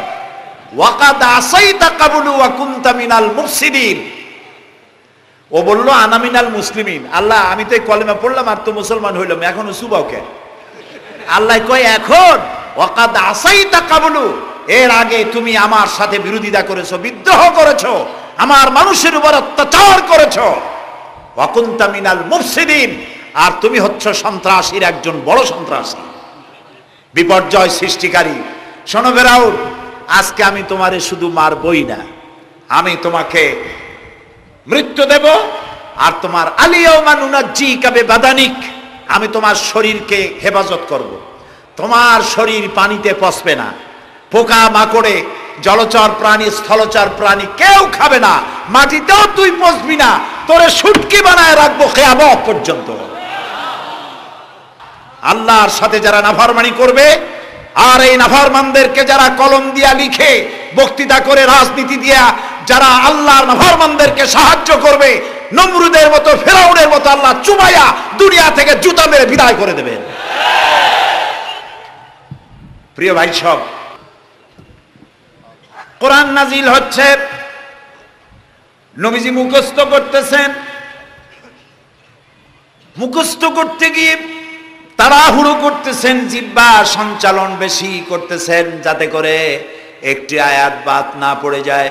[SPEAKER 4] ওয়াকাদ আসাইতা কাবলু ওয়া কুনতা মিনাল মুফসিদিন। ও বলল, আনা মিনাল মুসলিমিন। আল্লাহ, আমি তো এই কলেমা পড়লাম আর তো মুসলমান হইলাম, এখনো সুবাও কে? আল্লাহ কয়, এখন, ওয়াকাদ আসাইতা কাবলু, এর আগে তুমি আমার সাথে বিরোধিতা করেছো, বিদ্রোহ করেছো, আমার মানুষের উপর অত্যাচার করেছো, ওয়া কুনতা মিনাল মুফসিদিন, আর তুমি হচ্ছ সন্ত্রাসীর একজন বড় সন্ত্রাসী, বিপর্যয় সৃষ্টিকারী। শোনো ফেরাউন, আজকে আমি তোমারে শুধু মারবই না, আমি তোমাকে মৃত্যু দেব, আর তোমার আলিয়াউমা নুনাজ্জিকা বিবাদানিক, আমি তোমার শরীরকে হেফাজত করব। তোমার শরীর পানিতে পচবে না, পোকা মাকড়ে, জলচর প্রাণী, স্থলচর প্রাণী কেউ খাবে না, মাটিতেও তুই পচবি না, তোরে শুটকি বানায় রাখবো কিয়ামত পর্যন্ত। আল্লাহর সাথে যারা নাফরমানি করবে, আর এই নাফরমানদেরকে যারা কলম দিয়া লিখে, বক্তৃতা করে, রাজনীতি দিয়া যারা আল্লাহর নাফরমানদেরকে সাহায্য করবে, নমরুদের মতো, ফেরাউনের মতো আল্লাহ চুবাইয়া দুনিয়া থেকে জুতা মেরে বিদায় করে দেবেন। প্রিয় ভাই সব, কোরআন নাজিল হচ্ছে, নবীজি মুখস্থ করতেছেন, মুখস্থ করতে গিয়ে তাড়াহুড়ো করতেছেন, জিহ্বা সঞ্চালন বেশি করতেছেন, যাতে করে একটি আয়াত বাদ না পড়ে যায়,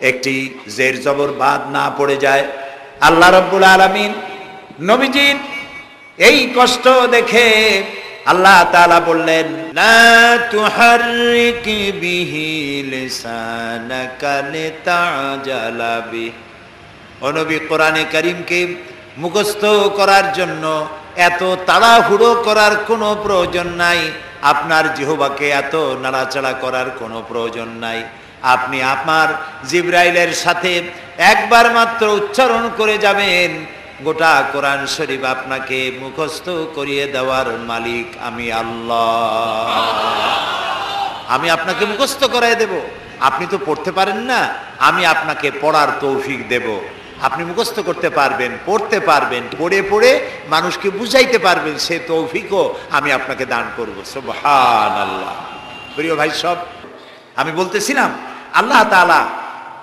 [SPEAKER 4] একটি জের জবর বাদ না পড়ে যায়। আল্লাহ রাব্বুল আলামিন নবীজির এই কষ্ট দেখে আল্লাহ তাআলা বললেন লা তুহাররিক বিহি লিসানাকা লিতাজালা বিহি। ও নবী, কোরআনে কারীমকে মুখস্থ করার জন্য এত তাড়াহুড়ো করার কোনো প্রয়োজন নাই, আপনার জিহ্বাকে এত নাড়াচাড়া করার কোনো প্রয়োজন নাই। আপনি আপনার জিবরাইলের সাথে একবার মাত্র উচ্চারণ করে যাবেন, গোটা কোরআন শরীফ আপনাকে মুখস্থ করিয়ে দেওয়ার মালিক আমি আল্লাহ। আমি আপনাকে মুখস্থ করাই দেব। আপনি তো পড়তে পারেন না, আমি আপনাকে পড়ার তৌফিক দেব। আপনি মুখস্থ করতে পারবেন, পড়তে পারবেন, পড়ে পড়ে মানুষকে বুঝাইতে পারবেন, সে তৌফিকও আমি আপনাকে দান করব। সুবহানাল্লাহ। প্রিয় ভাই সব, আমি বলতেছিলাম আল্লাহ তাআলা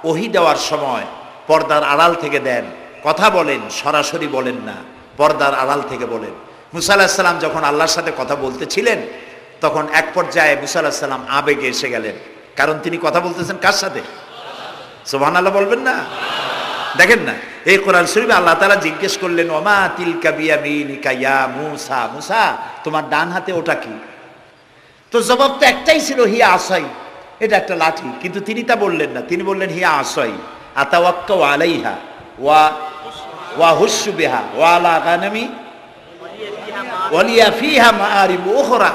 [SPEAKER 4] ওহী দেওয়ার সময় পর্দার আড়াল থেকে দেন, কথা বলেন, সরাসরি বলেন না, পর্দার আড়াল থেকে বলেন। মুসা আলাইহিস সালাম যখন আল্লাহর সাথে কথা বলতেছিলেন, তখন এক পর্যায়ে মুসা আলাইহিস সালাম আবেগে এসে গেলেন, কারণ তিনি কথা বলতেছেন কার সাথে? সুবহানাল্লাহ বলবেন না? দেখেন না, এই কোরআন শরীফে আল্লাহ তাআলা জিজ্ঞেস করলেন ওমা তিলকা বিয়ামিনিকা ইয়া মূসা, মূসা তোমার ডান হাতে ওটা কি? তো জবাব তো একটাই ছিল, হিয়া আসাই, এটা একটা লাঠি। কিন্তু তিনি তা বললেন না, তিনি বললেন হিয়া আসাই আতাওয়াক্কাউ আলাইহা ওয়া হুশু বিহা ওয়া আলা গানামি ওয়ালিয়া ফিহা মাআরিব উখরা।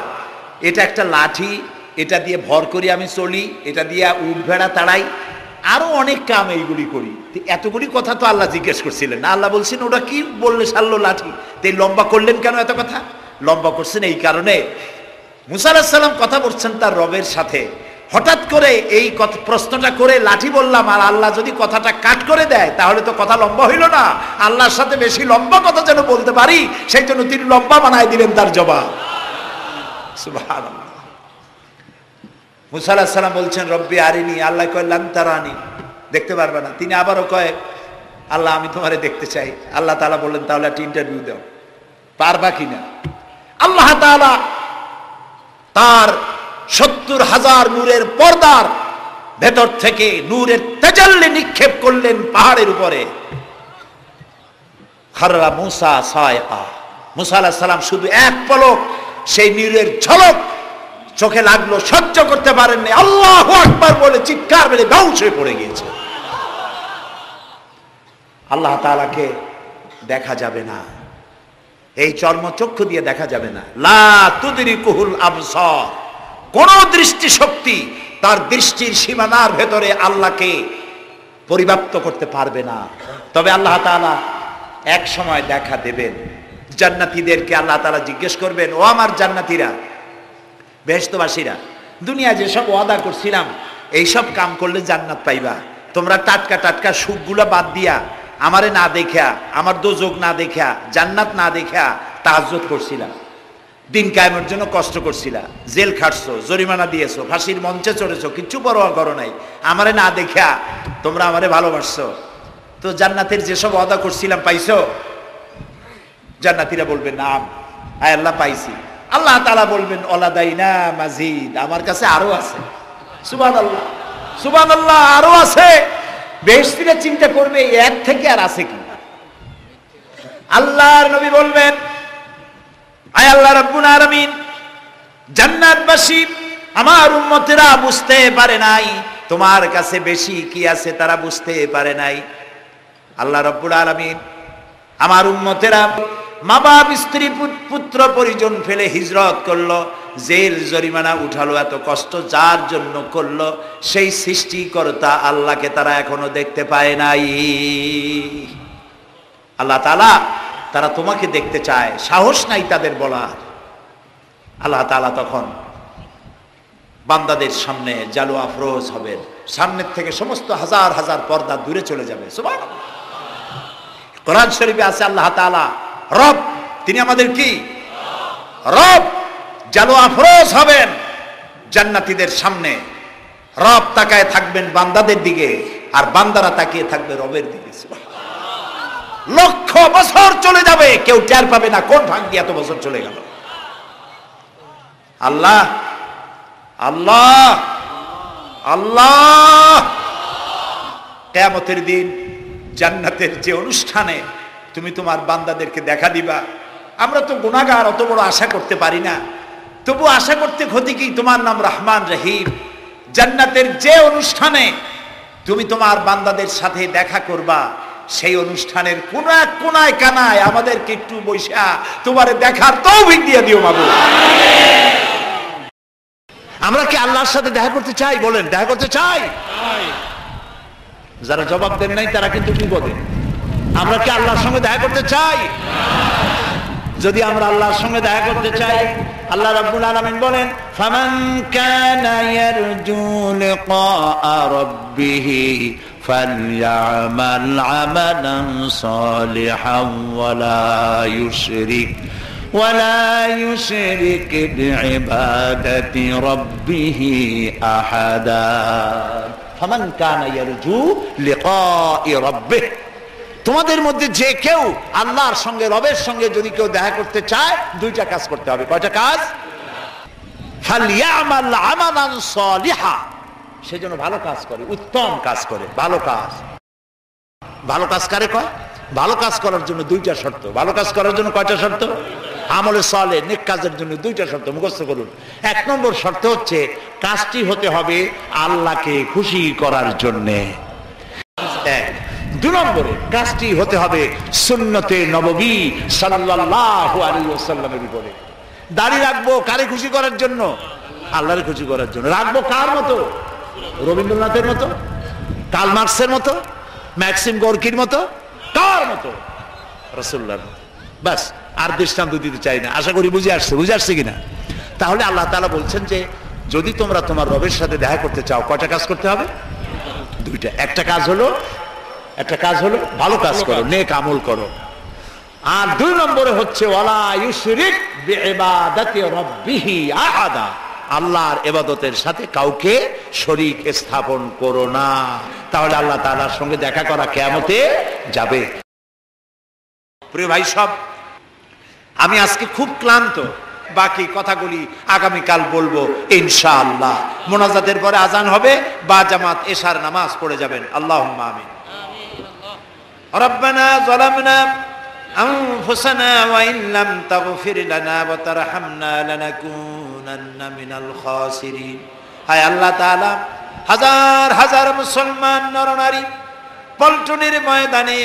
[SPEAKER 4] এটা একটা লাঠি, এটা দিয়ে ভর করি আমি চলি, এটা দিয়ে উট ভেড়া তাড়াই, আরো অনেক কাম এইগুলি করি। এতগুলি কথা তো আল্লাহ জিজ্ঞেস করছিলেন না। আল্লাহ বলছেন ওটা কি বললে সারলো লাঠি, তো এই লম্বা করলেন কেন এত কথা? লম্বা করছেন এই কারণে, মুসা আলাইহিস সালাম কথা বলছেন তার রবের সাথে, হঠাৎ করে এই প্রশ্নটা করে লাঠি বললাম, আর আল্লাহ যদি কথাটা কাট করে দেয় তাহলে তো কথা লম্বা হইল না। আল্লাহর সাথে বেশি লম্বা কথা যেন বলতে পারি, সেই জন্য তিনি লম্বা বানায় দিলেন তার জবাব। সুবহানাল্লাহ। মুসা আলাইহিস সালাম বলছেন রব্বি আরিনি, আল্লাহ কয় লান তারানি, দেখতে পারবে না। তিনি আবারও কয় আল্লাহ আমি তোমারে দেখতে চাই। আল্লাহ তাআলা বললেন তাহলে একটা ইন্টারভিউ দাও, পারবা কিনা? আল্লাহ তাআলা তার ৭০,০০০ নূরের পর্দার ভেতর থেকে নূরের তাজাল্লি নিক্ষেপ করলেন পাহাড়ের উপরে। খাররা মূসা সায়কা, মুসা আলাইহিস সালাম শুধু এক পলক সেই নূরের ঝলক চোখে লাগলো, সহ্য করতে পারেননি, আল্লাহু আকবার বলে চিৎকার মেরে বেহুশ হয়ে পড়ে গিয়েছে। আল্লাহ তাআলাকে দেখা যাবে না, এই চর্মচক্ষু দিয়ে দেখা যাবে না। লা তুদরিকুহুল আবসার, কোন দৃষ্টি শক্তি তার দৃষ্টির সীমানার ভেতরে আল্লাহকে পরিব্যাপ্ত করতে পারবে না। তবে আল্লাহ তাআলা এক সময় দেখা দেবেন। জান্নাতীদেরকে আল্লাহ তাআলা জিজ্ঞেস করবেন, ও আমার জান্নাতীরা, বেহেশতবাসীরা, দুনিয়া যেসব ওয়াদা করছিলাম এইসব কাম করলে জান্নাত পাইবা, তোমরা টাটকা টাটকা সুখগুলো বাদ দিয়া আমারে না দেখা, আমার দোজক না দেখা, জান্নাত না দেখা তাহাজ্জুদ করছিলা, দিন কায়েমের জন্য কষ্ট করছিলা, জেল খাটছো, জরিমানা দিয়েছো, ফাঁসির মঞ্চে চড়েছো, কিচ্ছু পরোয়া করো নাই, আমারে না দেখা তোমরা আমারে ভালোবাসছো, তো জান্নাতের যেসব ওয়াদা করছিলাম পাইছো? জান্নাতীরা বলবেন না, আয় আল্লাহ পাইছি। আল্লাহ তাআলা বলবেন ওলাদাইনা মাজিদ, আমার কাছে আরো আছে। সুবহানাল্লাহ, সুবহানাল্লাহ, আরো আছে। বেহেশতীরা চিন্তা করবে এর থেকে আর আছে কি? আল্লাহর নবী বলবেন, আয় আল্লাহ রাব্বুল আলামিন, জান্নাতবাসী আমার উম্মতেরা বুঝতে পারে নাই তোমার কাছে বেশি কি আছে, তারা বুঝতে পারে নাই। আল্লাহ রাব্বুল আলামিন আমার উম্মতেরা মা বাপ স্ত্রী পুত্র পরিজন ফেলে হিজরত করলো, জেল জরিমানা উঠালো, এত কষ্ট যার জন্য করলো, সেই সৃষ্টিকর্তা আল্লাহকে তারা এখনো দেখতে পায় নাই। আল্লাহ তাআলা তারা তোমাকে দেখতে চায়, সাহস নাই তাদের বলার। আল্লাহ তাআলা তখন বান্দাদের সামনে জালু আফরোজ হবেন, সামনের থেকে সমস্ত হাজার হাজার পর্দা দূরে চলে যাবে। সুবহানাল্লাহ। কোরআন শরীফে আছে আল্লাহ তাআলা রব, তিনি আমাদের কি রব। জালু আফরোজ হবেন জান্নাতীদের সামনে, রব তাকায় থাকবেন বান্দাদের দিকে, আর বান্দারা তাকিয়ে থাকবে রবের দিকে। লক্ষ বছর চলে যাবে, কেউ টের পাবে না কোন ভাগ দিয়ে এত বছর চলে গেল। আল্লাহ আল্লাহ আল্লাহ। কিয়ামতের দিন জান্নাতের যে অনুষ্ঠানে তুমি তোমার বান্দাদেরকে দেখা দিবা, আমরা তো গুনাহগার, অত বড় আশা করতে পারি না। তবু আশা করতে ক্ষতি কি? তোমার নাম রহমান রহিম। জান্নাতের যে অনুষ্ঠানে তুমি তোমার বান্দাদের সাথে দেখা করবা, সেই অনুষ্ঠানের কোন এক কোনায় কানায় আমাদেরকে একটু বৈশা তোমার দেখার তৌফিক দিয়ে দিও মাবুদ। আমরা কি আল্লাহর সাথে দেখা করতে চাই? বলেন, দেখা করতে চাই? যারা জবাব দেন নাই তারা কিন্তু বিপদে। আমরা কি আল্লাহর সঙ্গে দেখা করতে চাই? যদি আমরা আল্লাহর সঙ্গে দেখা করতে চাই, আল্লাহ রাব্বুল আলামিন বলেন, ফামান কানা ইয়ারজু লিকা রাব্বিহি ফালইআমাল আমালান সালিহান ওয়ালা ইউশরিক বিইবাদাতি রাব্বিহি আহাদা। ফামান কানা ইয়ারজু লিকা রাব্বিহি, তোমাদের মধ্যে যে কেউ আল্লাহর সঙ্গে, রবের সঙ্গে যদি কেউ দেখা করতে চায়, দুইটা কাজ করতে হবে। কয়টা কাজ? ফালইআমাল আমালান সালিহা, সেজন্য ভালো কাজ করে, উত্তম কাজ করে। ভালো কাজ, ভালো কাজ কারে কয়? ভালো কাজ করার জন্য দুইটা শর্ত। ভালো কাজ করার জন্য কয়টা শর্ত? আমলে সালেহ, নেক কাজের জন্য দুইটা শর্ত মুখস্থ করুন। এক নম্বর শর্ত হচ্ছে কাজটি হতে হবে আল্লাহকে খুশি করার জন্যে। এক। দুই নম্বরে কাজটি হতে হবে সুন্নতে নববী সাল্লাল্লাহু আলাইহি ওয়াসাল্লামের উপরে। দাড়ি রাখবো কারে খুশি করার জন্য? আল্লাহর খুশি করার জন্য। রাখবো কার মতো? রবীন্দ্রনাথের মতো, কার্ল মার্কসের মতো, ম্যাক্সিম গোর্কির মতো? কার মতো? রাসূলুল্লাহর মতো। বাস, আর দৃষ্টান্ত দিতে চাই না। আশা করি বুঝে আসছে কিনা? তাহলে আল্লাহ তাআলা বলছেন যে যদি তোমরা তোমার রবের সাথে দেখা করতে চাও, কয়টা কাজ করতে হবে? দুইটা। একটা কাজ হলো ভালো কাজ করো, নেক আমল করো। আর দুই নম্বরে হচ্ছে ওয়ালা ইউশরিক বিইবাদাতি রাব্বিহি আহাদা, আল্লাহর ইবাদতের সাথে কাউকে শরীক স্থাপন করো না। তাহলে আল্লাহ তাআলার সঙ্গে দেখা করা কিয়ামতে যাবে। প্রিয় ভাই সব, আমি আজকে খুব ক্লান্ত। বাকি কথাগুলি আগামীকাল বলবো ইনশাআল্লাহ। মোনাজাতের পরে আজান হবে, বা জামাত এশার নামাজ পড়ে যাবেন। আল্লাহুম্মা আমিন। রব্বানা যালামনা আনফুসানা ওয়া ইন লাম তাগফির লানা ওয়া তারহামনা লানাকুনান্না মিনাল খাসিরিন। হায় আল্লাহ তাআলা, হাজার হাজার মুসলমান নরনারী পল্টনের ময়দানে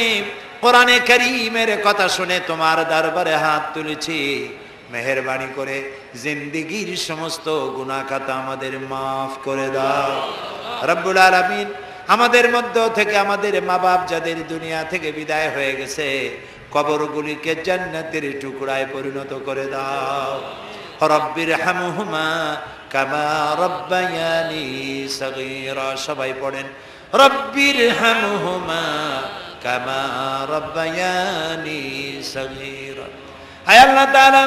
[SPEAKER 4] কোরআনে কারীমের কথা শুনে তোমার দরবারে হাত তুলেছি। মেহেরবানি করে জিন্দেগীর সমস্ত গুনাহ খাতা আমাদের মাফ করে দাও রব্বুল আলামিন। আমাদের মধ্য থেকে আমাদের মা বাপ যাদের দুনিয়া থেকে বিদায় হয়ে গেছে, কবরগুলিকে জান্নাতের টুকরায় পরিণত করে দাও। রব্বির হামহুমা কামা রব্বায়ানি সগীরা। সবাই পড়েন, রব্বির হামহুমা কামা রব্বায়ানি সগীরা। হায় আল্লাহ তাআলা,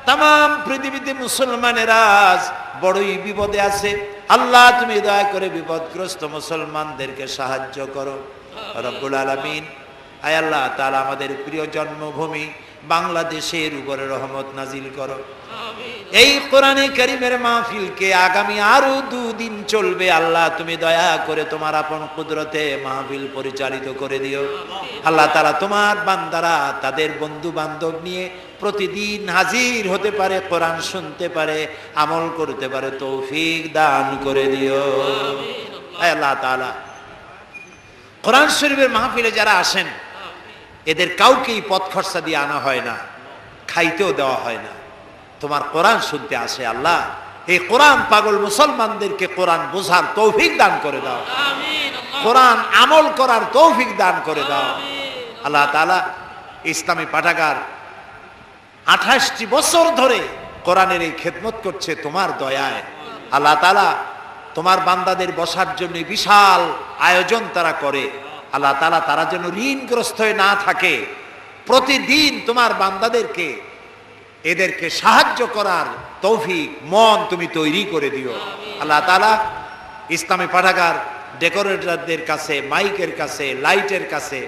[SPEAKER 4] তাম পৃথিবীতে মুসলমানেরা আজ বড়ই বিপদে আছে। আল্লাহ তুমি দয়া করে বিপদগ্রস্ত মুসলমানদেরকে সাহায্য করো রব্বুল আলামিন। আয় আল্লাহ তাআলা, আমাদের প্রিয় জন্মভূমি বাংলাদেশের উপরে রহমত নাজিল করো। এই কোরআনে কারীমের মাহফিলকে আগামী আরো 2 দিন চলবে। আল্লাহ তুমি দয়া করে তোমার আপন কুদরতে মাহফিল পরিচালিত করে দিও। আল্লাহ তাআলা, তোমার বান্দারা তাদের বন্ধু বান্ধব নিয়ে প্রতিদিন হাজির হতে পারে, কোরআন শুনতে পারে, আমল করতে পারে, তৌফিক দান করে দিও। আয় আল্লাহ তাআলা, কোরআন শরীফের মাহফিলে যারা আসেন এদের কাউকেই পথ খরচা দিয়ে আনা হয় না, খাইতেও দেওয়া হয় না। তোমার কোরআন শুনতে আসে। আল্লাহ, এই কোরআন পাগল মুসলমানদেরকে কোরআন বোঝার তৌফিক দান করে দাও, কোরআন আমল করার তৌফিক দান করে দাও। আল্লাহ তাআলা, ইসলামী পাঠাগার 28টি বছর ধরে কোরআনের এই খেদমত করছে তোমার দয়ায়। আল্লাহ তাআলা, তোমার বান্দাদের বসার জন্য বিশাল আয়োজন তারা করে। আল্লাহ তাআলা, তারা যেন ঋণগ্রস্ত হয়ে না থাকে, প্রতিদিন তোমার বান্দাদেরকে এদেরকে সাহায্য করার তৌফিক মন তুমি তৈরি করে দিও। আল্লাহ তাআলা, ইসলামী পাঠাগার ডেকোরেটরদের কাছে, মাইকের কাছে, লাইটের কাছে,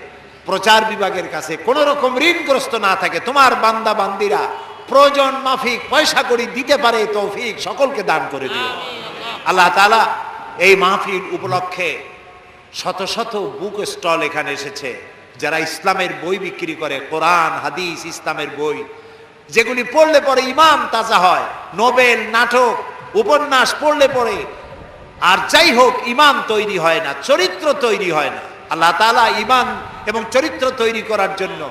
[SPEAKER 4] প্রচার বিভাগের কাছে কোন রকম ঋণগ্রস্ত না থাকে, তোমার বান্দা বান্দিরা প্রয়োজন মাফিক পয়সা করি দিতে পারে, তৌফিক সকলকে দান করে দিও। আল্লাহ তাআলা, এই মাহফিল উপলক্ষে শত শত বুক স্টল এখানে এসেছে, যারা ইসলামের বই বিক্রি করে, কোরআন হাদিস ইসলামের বই। যেগুলি পড়লে পরে ইমান তাজা হয়, নোবেল, নাটক, উপন্যাস পড়লে পরে আর যাই হোক ইমান তৈরি হয় না, চরিত্র তৈরি হয় না। আল্লাহ তাআলা ইমান এবং চরিত্র তৈরি করার জন্য,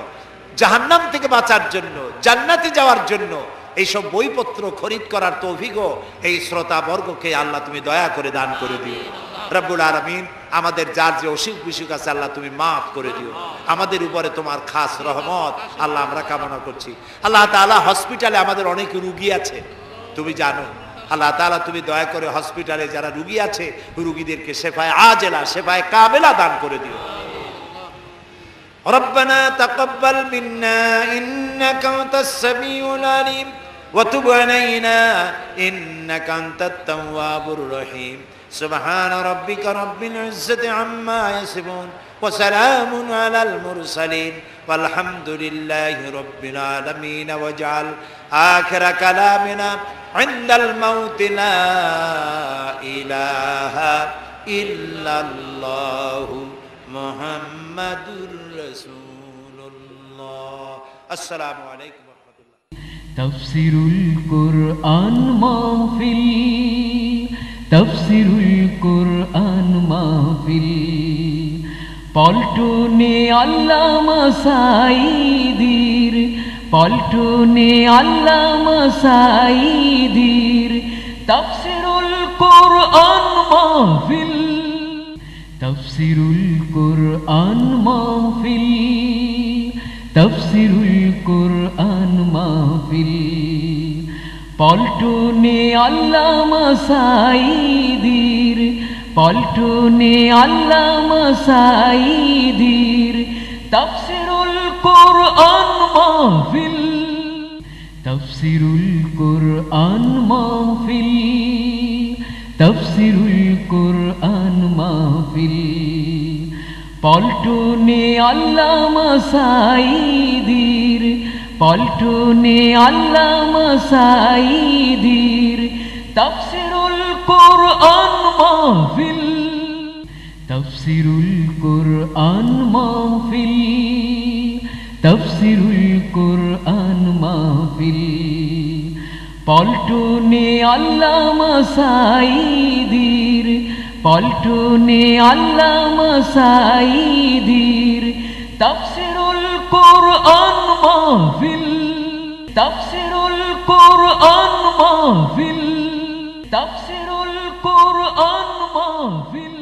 [SPEAKER 4] জাহান্নাম থেকে বাঁচার জন্য, জান্নাতে যাওয়ার জন্য এইসব বইপত্র খরিদ করার তৌফিকও এই শ্রোতা বর্গকে আল্লাহ তুমি দয়া করে দান করে দিও। রব্বুল আলামিন, আমাদের যার যে অসুখ বিসুখ আছে আল্লাহ তুমি মাফ করে দিও। আমাদের উপরে তোমার খাস রহমত আল্লাহ আমরা কামনা করছি। আল্লাহ তাআলা, হসপিটালে আমাদের অনেক রুগী আছে, তুমি জানো। আল্লাহ তাআলা তুমি দয়া করে হসপিটালে যারা রুগী আছে রুগীদেরকে শেফায়ে আজেলা, শেফায়ে কামেলা দান করে দিও। রব্বানা তাকাব্বাল মিন্না ইন্নাকা আনতাস সামিউল আলিম ওয়া তুব আলাইনা ইন্নাকা আনতাত তাওয়াবুর রহিম। সুবহানা রাব্বিকা রাব্বিল ইজ্জাতি আম্মা ইয়াসিফুন ওয়া সালামুন আলাল মুরসালিন ওয়ালহামদুলিল্লাহি রাব্বিল আলামিন। ওয়াজআল আখিরা কালামিনা ইনদাল মাউত লা ইলাহা ইল্লাল্লাহু মুহাম্মাদুর রাসূলুল্লাহ। আসসালামু আলাইকুম ওয়া রাহমাতুল্লাহ।
[SPEAKER 2] তাফসীরুল কুরআন মাহফিল, তাফসীরুল কুরআন মাহফিল, পল্টনে আল্লামা সাঈদীর, পল্টনে আল্লামা সাঈদীর তাফসীরুল কুরআন মাহফিল, তাফসীরুল কুরআন মাহফিল, তাফসীরুল কুরআন মাহফিল, পল্টনে আল্লামা সাঈদীর, পল্টনে আল্লামা সাঈদীর তাফসীরুল কুরআন মাহফিল, তাফসীরুল কুরআন মাহফিল, তাফসীরুল কুরআন মাহফিল, পল্টনে আল্লামা সাঈদীর, পল্টনে আল্লামা সাঈদীর তাফসীরুল কুরআন মাহফিল, তাফসীরুল কুরআন মাহফিল, তাফসীরুল কুরআন মাহফিল, পল্টনে আল্লামা সাঈদীর, পল্টনে আল্লামা সাঈদীর তাফসীরুল কুরআন মাহফিল, তাফসীরুল কুরআন মাহফিল, তাফসীরুল কুরআন মাহফিল।